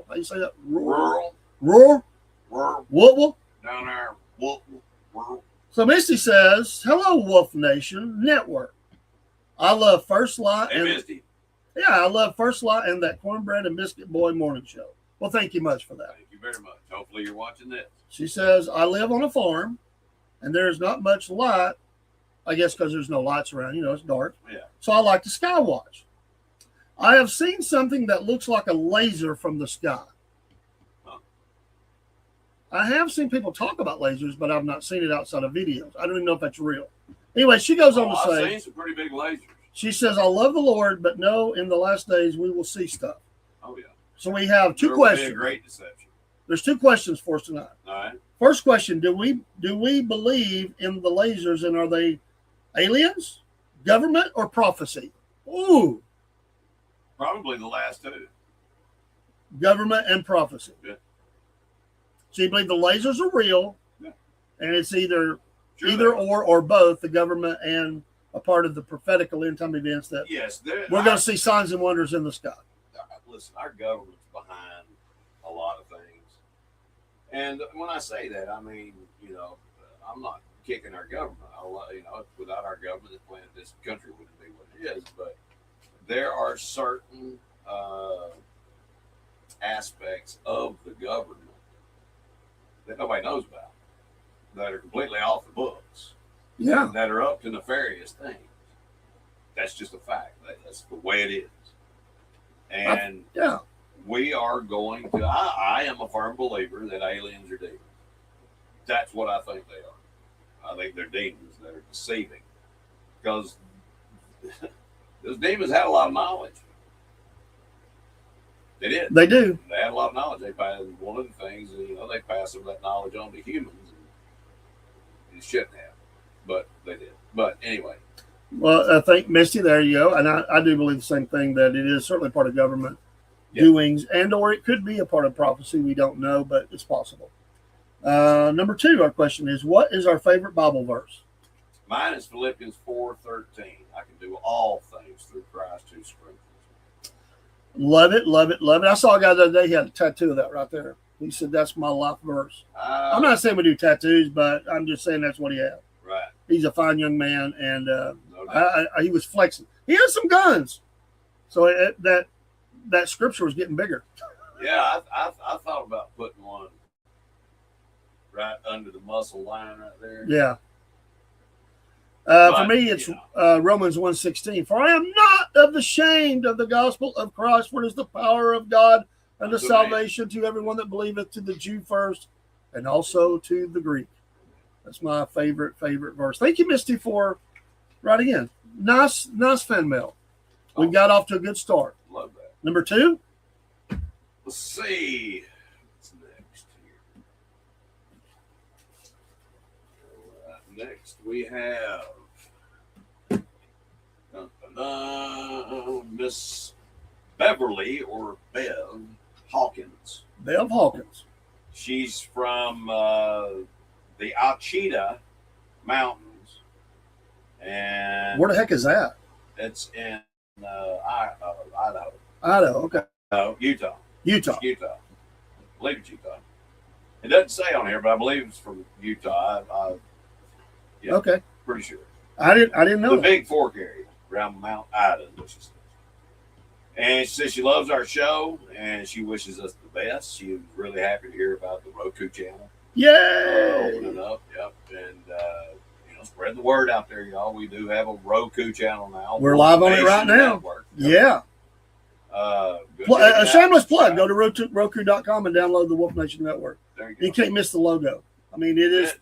How you say that? Rural. Rural. Down there. Rural. So Misty says, "Hello, Wolf Nation Network. I love First Light Hey, Misty. I love First Light and that Cornbread and Biscuit Boy morning show. Well, thank you much for that." Thank you very much. Hopefully you're watching this. She says, "I live on a farm, and there's not much light. I guess because there's no lights around. You know, it's dark. Yeah. So I like to sky watch. I have seen something that looks like a laser from the sky. Huh. I have seen people talk about lasers, but I've not seen it outside of videos. I don't even know if that's real. Anyway, she goes on to I've say, seen some pretty big lasers. she says, I love the Lord, but no, in the last days we will see stuff. Oh, yeah. So we have two There will be questions. a great deception. There's two questions for us tonight. All right. First question, do we believe in the lasers, and are they aliens, government, or prophecy? Ooh. Probably the last two. Government and prophecy. Yeah. So you believe the lasers are real, Yeah. and it's either Sure or both, the government and a part of the prophetical end time events that yes, we're going to see signs and wonders in the sky. Listen, our government's behind a lot of things. And when I say that, I mean, you know, I'm not kicking our government. You know, without our government, this country wouldn't be what it is. But there are certain aspects of the government that nobody knows about that are completely off the books. Yeah. That are up to nefarious things. That's just a fact. That's the way it is. And Yeah. we are going to, I am a firm believer that aliens are demons. That's what I think they are. I think they're demons that are deceiving. Because those demons had a lot of knowledge. They did. They do. They had a lot of knowledge. They passed, one of the things, you know, they passed some of that knowledge on to humans. And it shouldn't have. But they did. But anyway. Well, I think, Misty, there you go. And I do believe the same thing, that it is certainly part of government doings, and or it could be a part of prophecy. We don't know, but it's possible. Number two, our question is, what is our favorite Bible verse? Mine is Philippians 4:13. I can do all things through Christ who strengthens me. Love it, love it, love it. I saw a guy the other day, he had a tattoo of that right there. He said, that's my life verse. I'm not saying we do tattoos, but I'm just saying that's what he had. Right. He's a fine young man, and No doubt. he was flexing. He has some guns. So that scripture was getting bigger. Yeah, I thought about putting one right under the muscle line right there. Yeah. But, for me, it's you know. Romans 1:16. For I am not of the shamed of the gospel of Christ, for it is the power of God and the Unto salvation to everyone that believeth, to the Jew first, and also to the Greek. That's my favorite verse. Thank you, Misty, for writing in. Nice fan mail. We got off to a good start. Love that. Number two. Let's see. What's next here? Next, we have Miss Beverly, or Bev Hawkins. Bev Hawkins. She's from the Ouachita Mountains, and Where the heck is that? it's in Idaho. Idaho. Okay. Utah. Utah. I believe it's Utah. It doesn't say on here, but I believe it's from Utah. Yeah, Okay. pretty sure. I didn't know The that. Big Fork area around Mount Ida, which is. And she says she loves our show and she wishes us the best. She was really happy to hear about the Roku channel Yay! opening up. Yep, and you know, spread the word out there, y'all. We do have a Roku channel now. We're live on it right Nation now. Network. Yeah. Good A shameless plug. Go Go to Roku.com and download the Wolf Nation Network. There you go. You can't miss the logo. I mean, it is.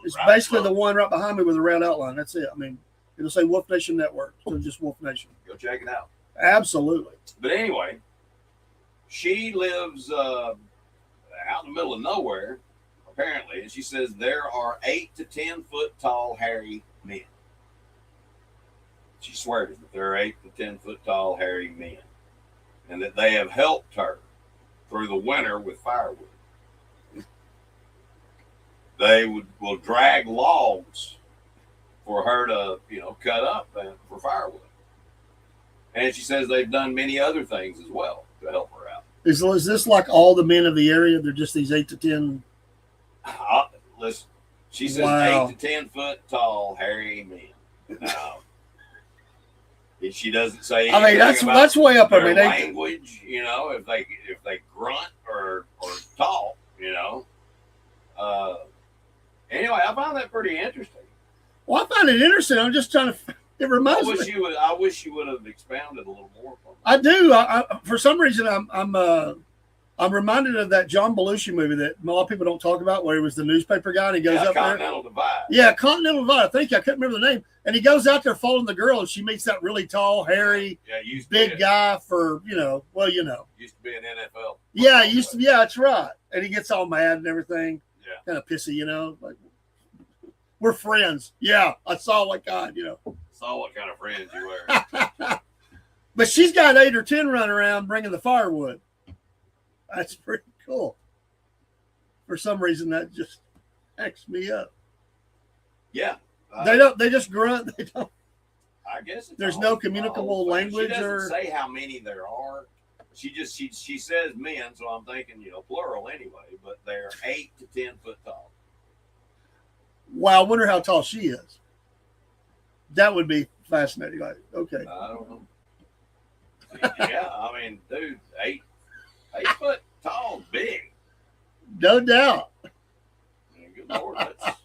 It's basically the one right behind me with a round outline. That's it. I mean, it'll say Wolf Nation Network, so just Wolf Nation. Go check it out. Absolutely. But anyway, she lives out in the middle of nowhere, apparently, and she says there are 8 to 10 foot tall hairy men. She swears that there are 8 to 10 foot tall hairy men, and that they have helped her through the winter with firewood. They will drag logs for her to, cut up for firewood. And she says they've done many other things as well to help her out. Is this like all the men of the area? They're just these 8 to 10. Listen, she says Wow. 8 to 10 foot tall, hairy men. Now, she doesn't say. I mean, that's way up there. Their I mean, language, you know, if they grunt or talk, you know. Anyway, I found that pretty interesting. well, I find it interesting. I'm just trying to. It reminds me. I wish you would have expounded a little more. I do. For some reason, I'm reminded of that John Belushi movie that a lot of people don't talk about, where he was the newspaper guy and he goes up Continental there. Divide. Yeah, Continental Divide. Thank you. I couldn't remember the name. And he goes out there following the girl, and she meets that really tall, hairy, big guy for Used to be an NFL. Yeah, Yeah, that's right. And he gets all mad and everything. Yeah. Kind of pissy, like we're friends. Yeah, I saw what kind, Saw what kind of friends you were. But she's got 8 or 10 running around bringing the firewood. That's pretty cool. For some reason, that just X me up. Yeah. They just grunt. They don't. I guess There's no communicable language. She doesn't or say how many there are. She says men, so I'm thinking plural anyway. But they're 8 to 10 foot tall. Wow, I wonder how tall she is. That would be fascinating. Like, okay. I don't know. Yeah, I mean, dude, 8 foot tall, big. No doubt. Good Lord, that's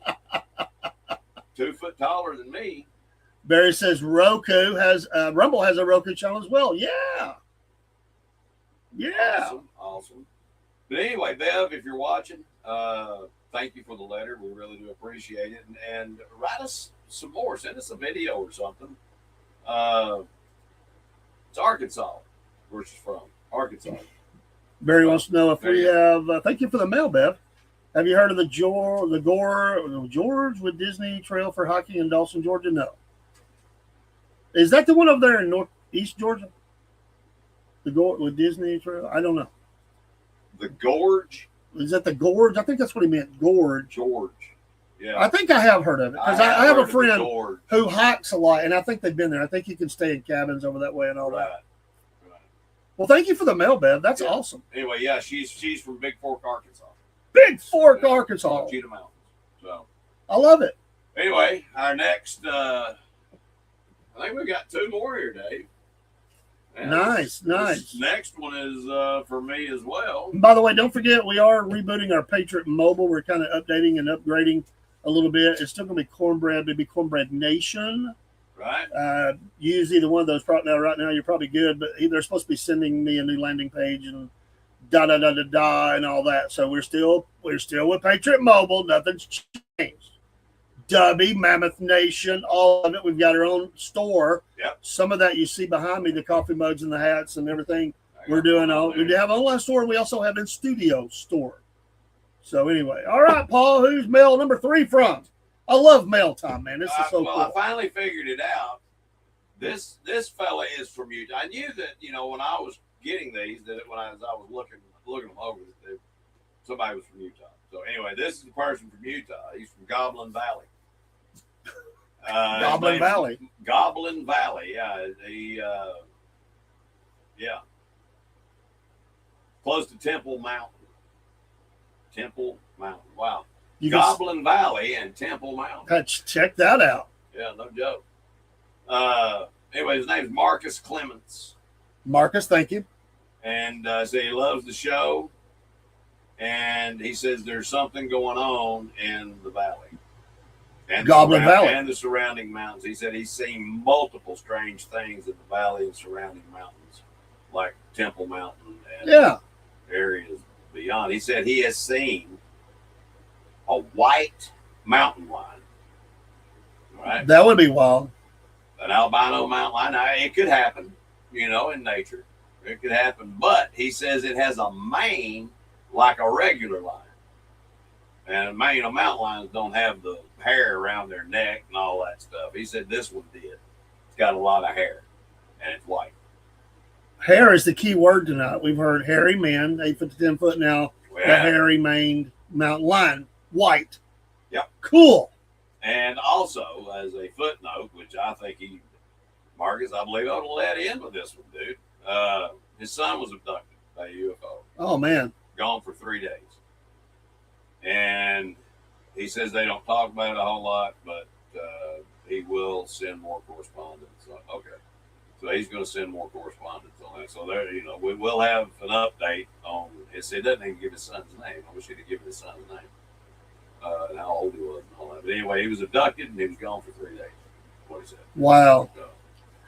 2 foot taller than me. Barry says Rumble has a Roku channel as well. Yeah. Yeah. Awesome. But anyway, Bev, if you're watching, thank you for the letter. We really do appreciate it. And write us some more. Send us a video or something. It's Arkansas, where she's from. Arkansas. Barry wants to know if we have. Thank you for the mail, Bev. Have you heard of the George with Disney Trail for hiking in Dawson, Georgia? No. Is that the one over there in northeast Georgia? The Gorge with Disney Trail? I don't know. The Gorge? Is that the Gorge? I think that's what he meant. Gorge. George. Yeah. I think I have heard of it because I have a friend who who hikes a lot, and I think they've been there. I think you can stay in cabins over that way and all that. Right. Well, thank you for the mail, Bev. That's awesome. Anyway, yeah, she's from Big Fork, Arkansas. Big Fork, Arkansas. Cheetah Mountains. So I love it. Anyway, our next, I think we got 2 more here, Dave. And Nice. This next one is for me as well. By the way, don't forget we are rebooting our Patriot Mobile. We're kind of updating and upgrading a little bit. It's still going to be Cornbread, maybe Cornbread Nation. Right. Use either one of those. Right now, you're probably good, but they're supposed to be sending me a new landing page and and all that. So we're still with Patriot Mobile. Nothing's changed. Dubby, Mammoth Nation, all of it. We've got our own store. Yep. Some of that you see behind me, the coffee mugs and the hats and everything. We're doing all. We have an online store, and we also have a studio store. So anyway, all right, Paul. Who's mail number 3 from? I love mail time, man. This is so cool. I finally figured it out. This fella is from Utah. I knew that when I was getting these, that when I was looking them over, that somebody was from Utah. So anyway, this is a person from Utah. He's from Goblin Valley. Goblin Valley. Goblin Valley. Yeah. Yeah. Close to Temple Mountain. Wow. Goblin Valley and Temple Mountain. Check that out. Yeah, no joke. Anyway, his name's Marcus Clements. Marcus, thank you. And so he loves the show. And he says there's something going on in the valley. And Goblin Valley. And the surrounding mountains. He said he's seen multiple strange things in the valley and surrounding mountains, like Temple Mountain and areas beyond. He said he has seen a white mountain lion. Right? That would be wild. An albino mountain lion. Now, it could happen, in nature. It could happen. But he says it has a mane like a regular lion. And mountain lions don't have the hair around their neck and all that stuff. He said this one did. It's got a lot of hair, and it's white. Hair is the key word tonight. We've heard hairy man, 8 foot to 10 foot now. Well, the hairy maned mountain lion, white. Yep. Cool. And also, as a footnote, which I think he Marcus, I believe I'm gonna let in with this one, dude. His son was abducted by a UFO. Oh man. Gone for 3 days. And he says they don't talk about it a whole lot, but he will send more correspondence. Okay. So he's going to send more correspondence on that. So there, we will have an update on it. It doesn't even give his son's name. I wish he'd have given his son's name. And how old he was and all that. But anyway, he was abducted and he was gone for 3 days. What he said. Wow. So,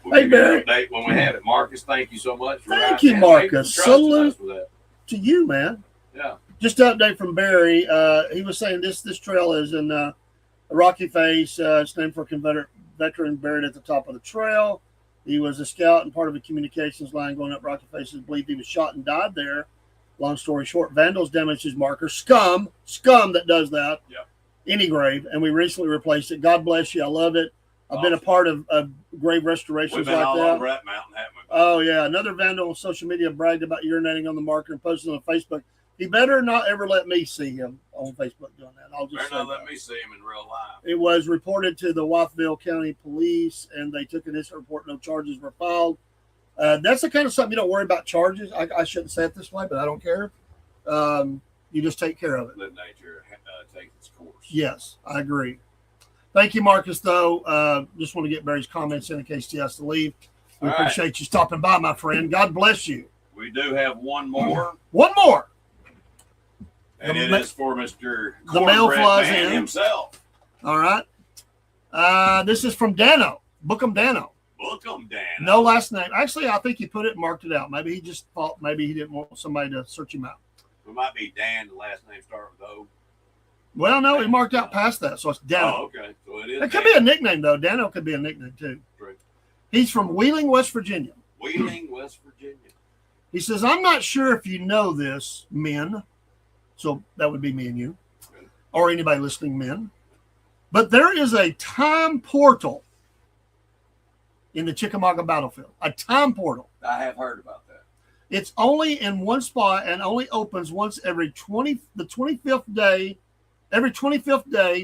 we'll give you an update when we have it. Marcus, thank you so much. Thank you, Marcus. Salute to you, man. Yeah. Just an update from Barry. He was saying this trail is in a rocky face. It's named for a Confederate veteran buried at the top of the trail. He was a scout and part of a communications line going up rocky faces. Believed he was shot and died there. Long story short, vandals damaged his marker. Scum that does that. Yeah. Any grave, and we recently replaced it. God bless you. I love it. I've been a part of grave restorations We've been like all that. over that mountain, haven't we? Oh yeah, another vandal on social media bragged about urinating on the marker and posted on Facebook. He better not ever let me see him on Facebook doing that. I'll just better not let me see him in real life. It was reported to the Wathville County Police, and they took an incident report. No charges were filed. That's the kind of something you don't worry about charges. I shouldn't say it this way, but I don't care. You just take care of it. Let nature take its course. Yes, I agree. Thank you, Marcus, though. Just want to get Barry's comments in case he has to leave. We appreciate you stopping by, my friend. God bless you. We do have one more. One more. And it is for Mr. The mail flies in himself. All right. This is from Dano. Book 'em Dano. Book 'em Dano. No last name. Actually, I think he put it and marked it out. Maybe he just thought maybe he didn't want somebody to search him out. It might be Dan. The last name start with O. Well, no, he marked out past that, so it's Dano. Oh, okay. So it is. It could be a nickname, though. Dano could be a nickname, too. Right. He's from Wheeling, West Virginia. Wheeling, West Virginia. He says, I'm not sure if you know this, men. So that would be me and you, or anybody listening, men. But there is a time portal in the Chickamauga battlefield. A time portal. I have heard about that. It's only in one spot and only opens once every 25th day,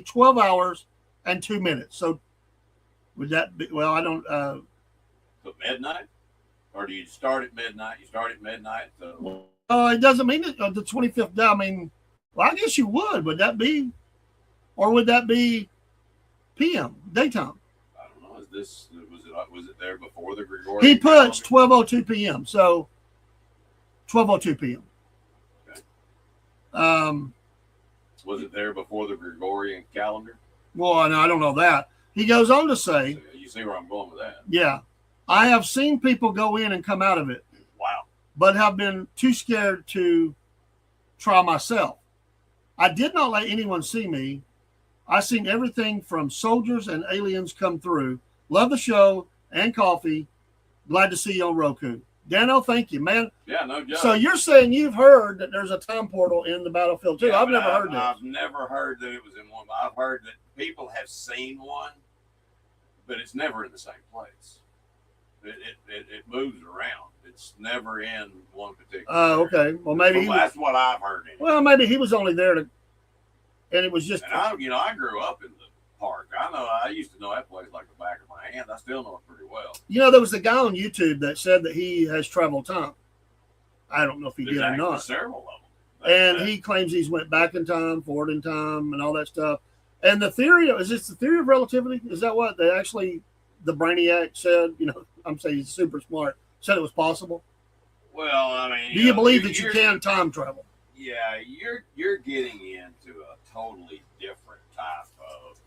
12 hours and 2 minutes. So would that be, well, I don't. So midnight? Or do you start at midnight? You start at midnight? So. It doesn't mean it, the 25th day. I mean, well, I guess you would. Would that be, or would that be PM, daytime? I don't know. Was it there before the Gregorian? He puts 12:02 p.m. So 12:02 p.m. Okay. Was it there before the Gregorian calendar? Well, I don't know that. He goes on to say, you see where I'm going with that? Yeah, I have seen people go in and come out of it. Wow. But have been too scared to try myself. I did not let anyone see me. I've seen everything from soldiers and aliens come through. Love the show and coffee. Glad to see you on Roku. Dano, thank you, man. Yeah, no joke. So you're saying you've heard that there's a time portal in the battlefield too? Yeah, I've never heard that. I've never heard that it was in one. I've heard that people have seen one, but it's never in the same place. It moves around. It's never in one particular. Oh, okay. Well, maybe that's what I've heard. Anyway. Well, maybe he was only there to, and it was just. And I grew up in the park. I used to know that place like the back of my hand. I still know it pretty well. There was a guy on YouTube that said that he has traveled time. I don't know if he did or not. Several of them. And he claims he's went back in time, forward in time, and all that stuff. And the theory is this the theory of relativity? Is that what they actually? The Brainiac said, I'm saying he's super smart, said it was possible. Well, I mean, do you believe that you can time travel? Yeah, you're getting into a totally different type of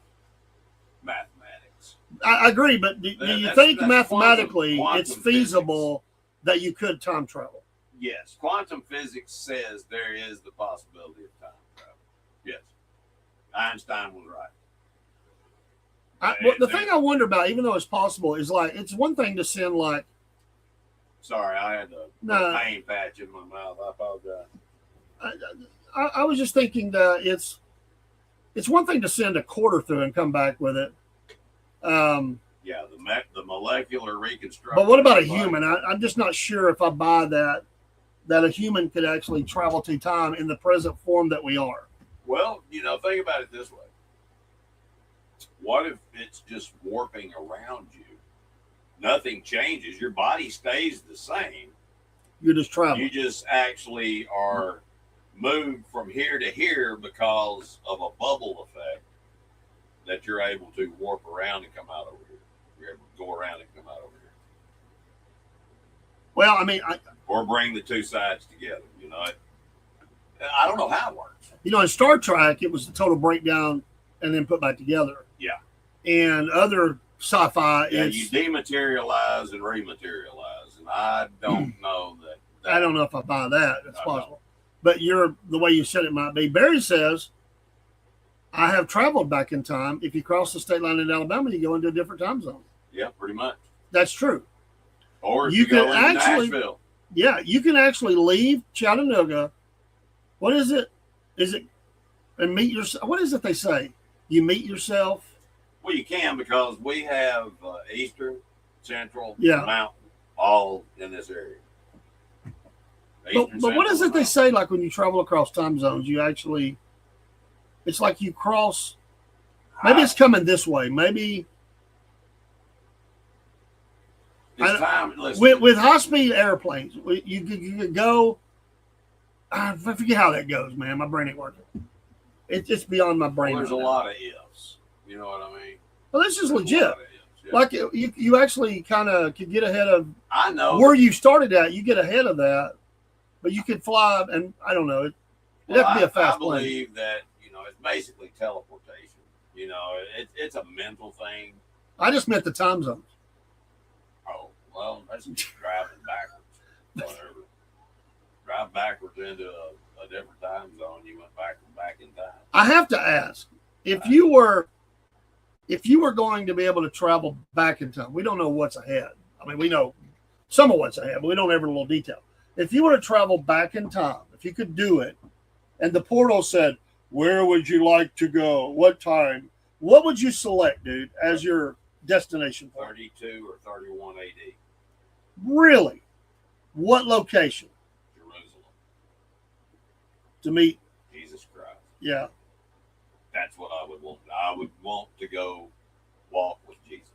mathematics. I agree, but do you think mathematically it's feasible that you could time travel? Yes, quantum physics says there is the possibility of time travel. Yes, Einstein was right. The thing I wonder about, even though it's possible, is it's one thing to send Sorry, I had a pain patch in my mouth. I apologize. I was just thinking that it's one thing to send a quarter through and come back with it. Yeah, the molecular reconstruction. But what about a human? I'm just not sure if I buy that a human could actually travel through time in the present form that we are. Well, think about it this way. What if it's just warping around you nothing changes. Your body stays the same. You're just traveling. You just actually are moved from here to here because of a bubble effect that you're able to warp around and come out over here. You're able to go around and come out over here. Well, I mean, Or bring the two sides together. I don't know how it works. in Star Trek, it was a total breakdown and then put back together. Yeah. And other sci-fi Yeah, is you dematerialize and rematerialize, and I don't know that. I don't know if I buy that. It's I possible. But the way you said it might be. Barry says, I have traveled back in time. If you cross the state line in Alabama, you go into a different time zone. Yeah, pretty much. That's true. Or if You you go can into actually- Nashville. Yeah, you can actually leave Chattanooga. What is it? And meet yourself? What is it they say? You meet yourself. Well, you can because we have Eastern, Central, Yeah. Mountain, all in this area. But what is it they say? Like when you travel across time zones, you actually, it's like you cross. Maybe it's coming this way. Maybe It's time. Listen, with high speed airplanes, you could go. I forget how that goes, man. My brain ain't working. It's beyond my brain. there's a right now. lot of ifs. You know what I mean? Well, this is There's a legit. lot of ifs, yeah. Like you actually kind of could get ahead of I know where you started at. You get ahead of that, but you could fly, and I don't know. It'd have to be a fast I plane. believe that it's basically teleportation. It's a mental thing. I just meant the time zones. Oh well, that's driving backwards. Whatever. Drive backwards into a different time zone. You went back in time. I have to ask if you were going to be able to travel back in time. We don't know what's ahead. I mean, we know some of what's ahead, but we don't have a little detail. If you were to travel back in time, if you could do it, and the portal said, "Where would you like to go? What time?" What would you select, dude, as your destination point? 32 or 31 AD, Really? What location Jerusalem. to meet? Jesus Christ. Yeah. That's what I would want. I would want to go walk with Jesus.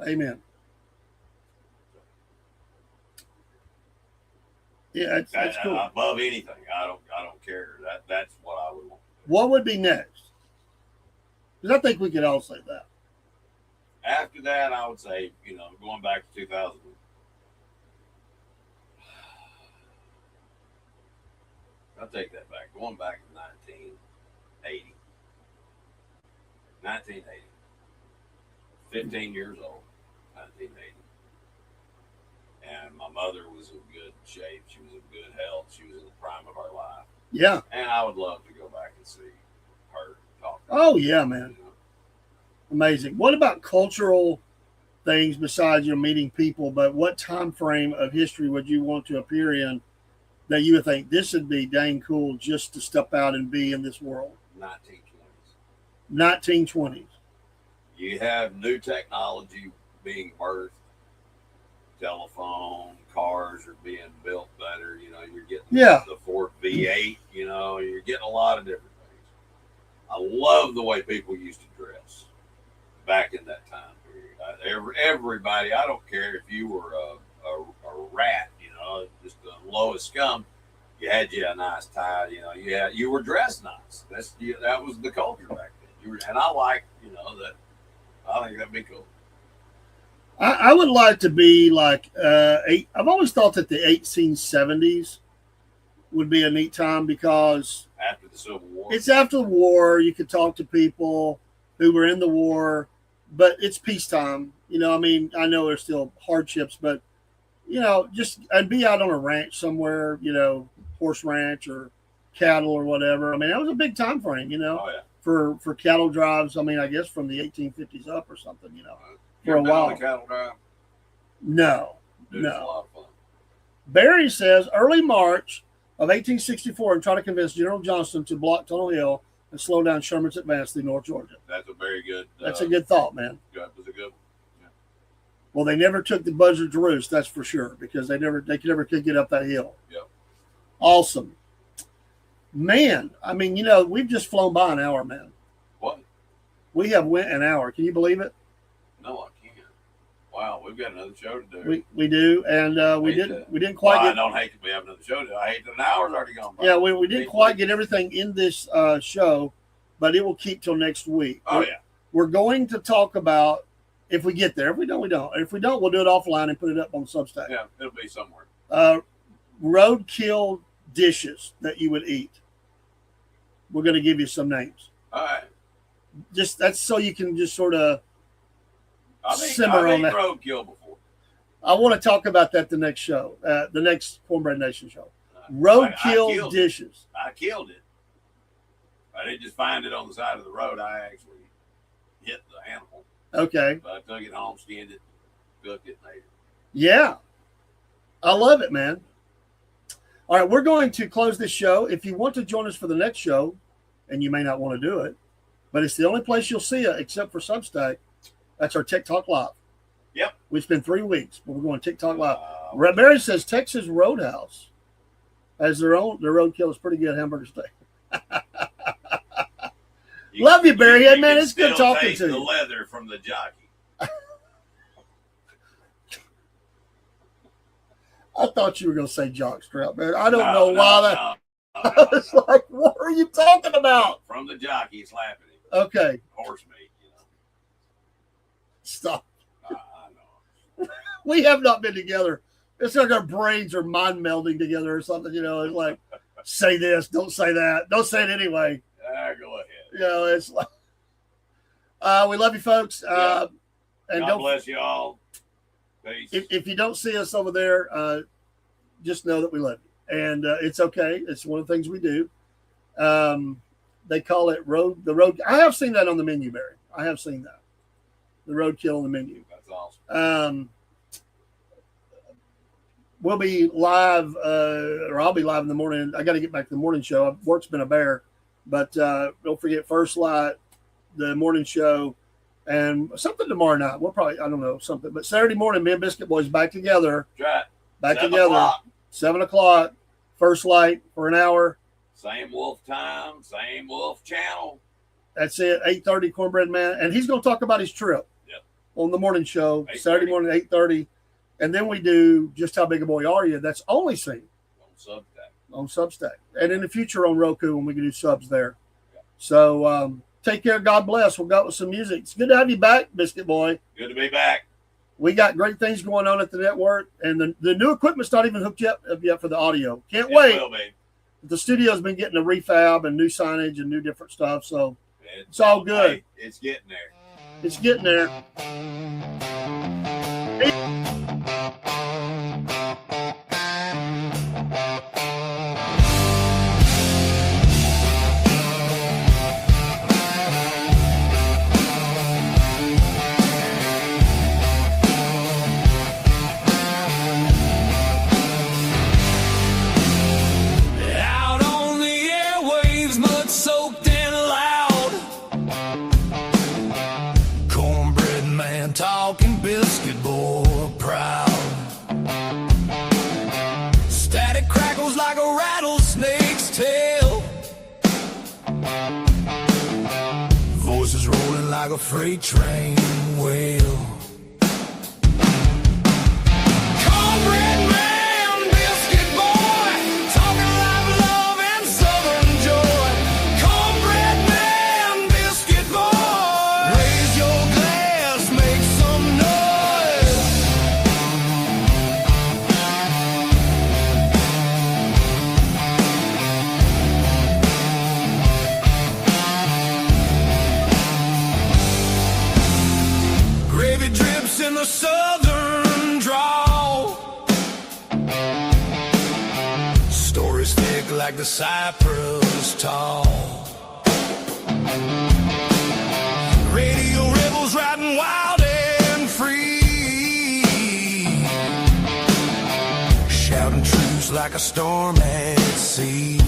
Amen. Yeah, that's cool. Above anything, I don't care. That's what I would want. What would be next? Because I think we could all say that. After that, I would say, going back to 2000. I'll take that back. Going back to 1980. 1980. 15 years old. 1980. And my mother was in good shape. She was in good health. She was in the prime of her life. Yeah. And I would love to go back and see her talk. Oh, yeah, man. Amazing. What about cultural things besides meeting people? But what time frame of history would you want to appear in that you would think this would be dang cool just to step out and be in this world? 1920s. 1920s. You have new technology being birthed. Telephone, cars are being built better. You're getting the Ford V8. You're getting a lot of different things. I love the way people used to dress back in that time period. Everybody, I don't care if you were a rat, just the lowest scum. You had a nice tie. You were dressed nice. That was the culture back then. And I like that. I think that'd be cool. I would like to be like I've always thought that the 1870s would be a neat time because after the Civil War, it's after the war. You could talk to people who were in the war, but it's peacetime. I mean, I know there's still hardships, but just I'd be out on a ranch somewhere, horse ranch or cattle or whatever. I mean, that was a big time frame, Oh, yeah. for cattle drives. I mean, I guess from the 1850s up or something, You for a ever been on while. a cattle drive? No. Dude, it's a lot of fun. Barry says early March of 1864 and try to convince General Johnston to block Tunnel Hill and slow down Sherman's advance through North Georgia. That's a very good. That's a good thought, man. That was a good one. Yeah. Well, they never took the buzzard to roost, that's for sure, because they never could get up that hill. Yep. Awesome. Man, I mean, we've just flown by an hour, man. What? We have went an hour. Can you believe it? No, I can't. Wow, we've got another show to do. We do, and we didn't quite I get. don't hate that we have another show to do. I hate that an hour's already gone by. Yeah, we didn't quite get everything in this show, but it will keep till next week. Oh yeah. We're going to talk about if we get there. If we don't, we don't. If we don't, we'll do it offline and put it up on Substack. Yeah, it'll be somewhere. Roadkill dishes that you would eat. We're going to give you some names. All right. Just that's so you can just sort of simmer I've on eaten that. roadkill before. I want to talk about that the next show, the next Cornbread Nation show. I Roadkill killed dishes. I killed it. I didn't just find it on the side of the road. I actually hit the animal. Okay. So I took it home, skinned it, cooked it, and ate it. Yeah. I love it, man. All right, we're going to close this show. If you want to join us for the next show, and you may not want to do it, but it's the only place you'll see it except for Substack. That's our TikTok Live. Yep. It's been 3 weeks, but we're going TikTok Live. Mary says Texas Roadhouse has their roadkill is pretty good hamburger steak. Love you, Barry. You Man, can it's good still talking taste to the you. leather from the jockey. I thought you were going to say jockstrap, man. I don't know why that. No, I was like, what are you talking about? From the jockey slapping him. Okay, Horse meat, you know. stop. I know. We have not been together. It's like our brains are mind melding together or something. You know, it's like, say this, don't say that. Don't say it anyway. Go ahead. You know, it's like, we love you, folks. And God bless you all. Peace. if you don't see us over there, just know that we love you. And it's okay. It's one of the things we do. They call it the road. I have seen that on the menu, Barry. I have seen that. The roadkill on the menu. That's awesome. We'll be live, or I'll be live in the morning. I got to get back to the morning show. Work's been a bear. But don't forget First Light, the morning show, and something tomorrow night. We'll probably, I don't know, something. But Saturday morning, me and Biscuit Boys back together. Right. Back 7 together. o'clock. 7 o'clock. First Light for an hour. Same Wolf time, same Wolf channel. That's it. 8:30 Cornbread Man. And he's going to talk about his trip. Yep. On the morning show. 8:30. Saturday morning, 8:30. And then we do Just How Big a Boy Are You? That's only seen on Substack. And in the future on Roku when we can do subs there. Yeah. So take care. God bless. We'll go with some music. It's good to have you back, Biscuit Boy. Good to be back. We got great things going on at the network. And the new equipment's not even hooked up yet for the audio. Can't wait. It will be. The studio's been getting a refab and new signage and new different stuff. So it's all good. Hey, it's getting there. It's getting there. Out on the airwaves, mud soaked and loud. Cornbread man talking, Biscuit boy proud. Static crackles like a rattlesnake's tail. Voices rolling like a freight train wheel. Cornbread man, Biscuit boy, talking live love and southern joy. Cornbread man, Biscuit boy, raise your glass, make some noise. Gravy drips in the southern drawl. Stories thick like the cypress tall. Radio rebels riding wild and free, shouting truths like a storm at sea.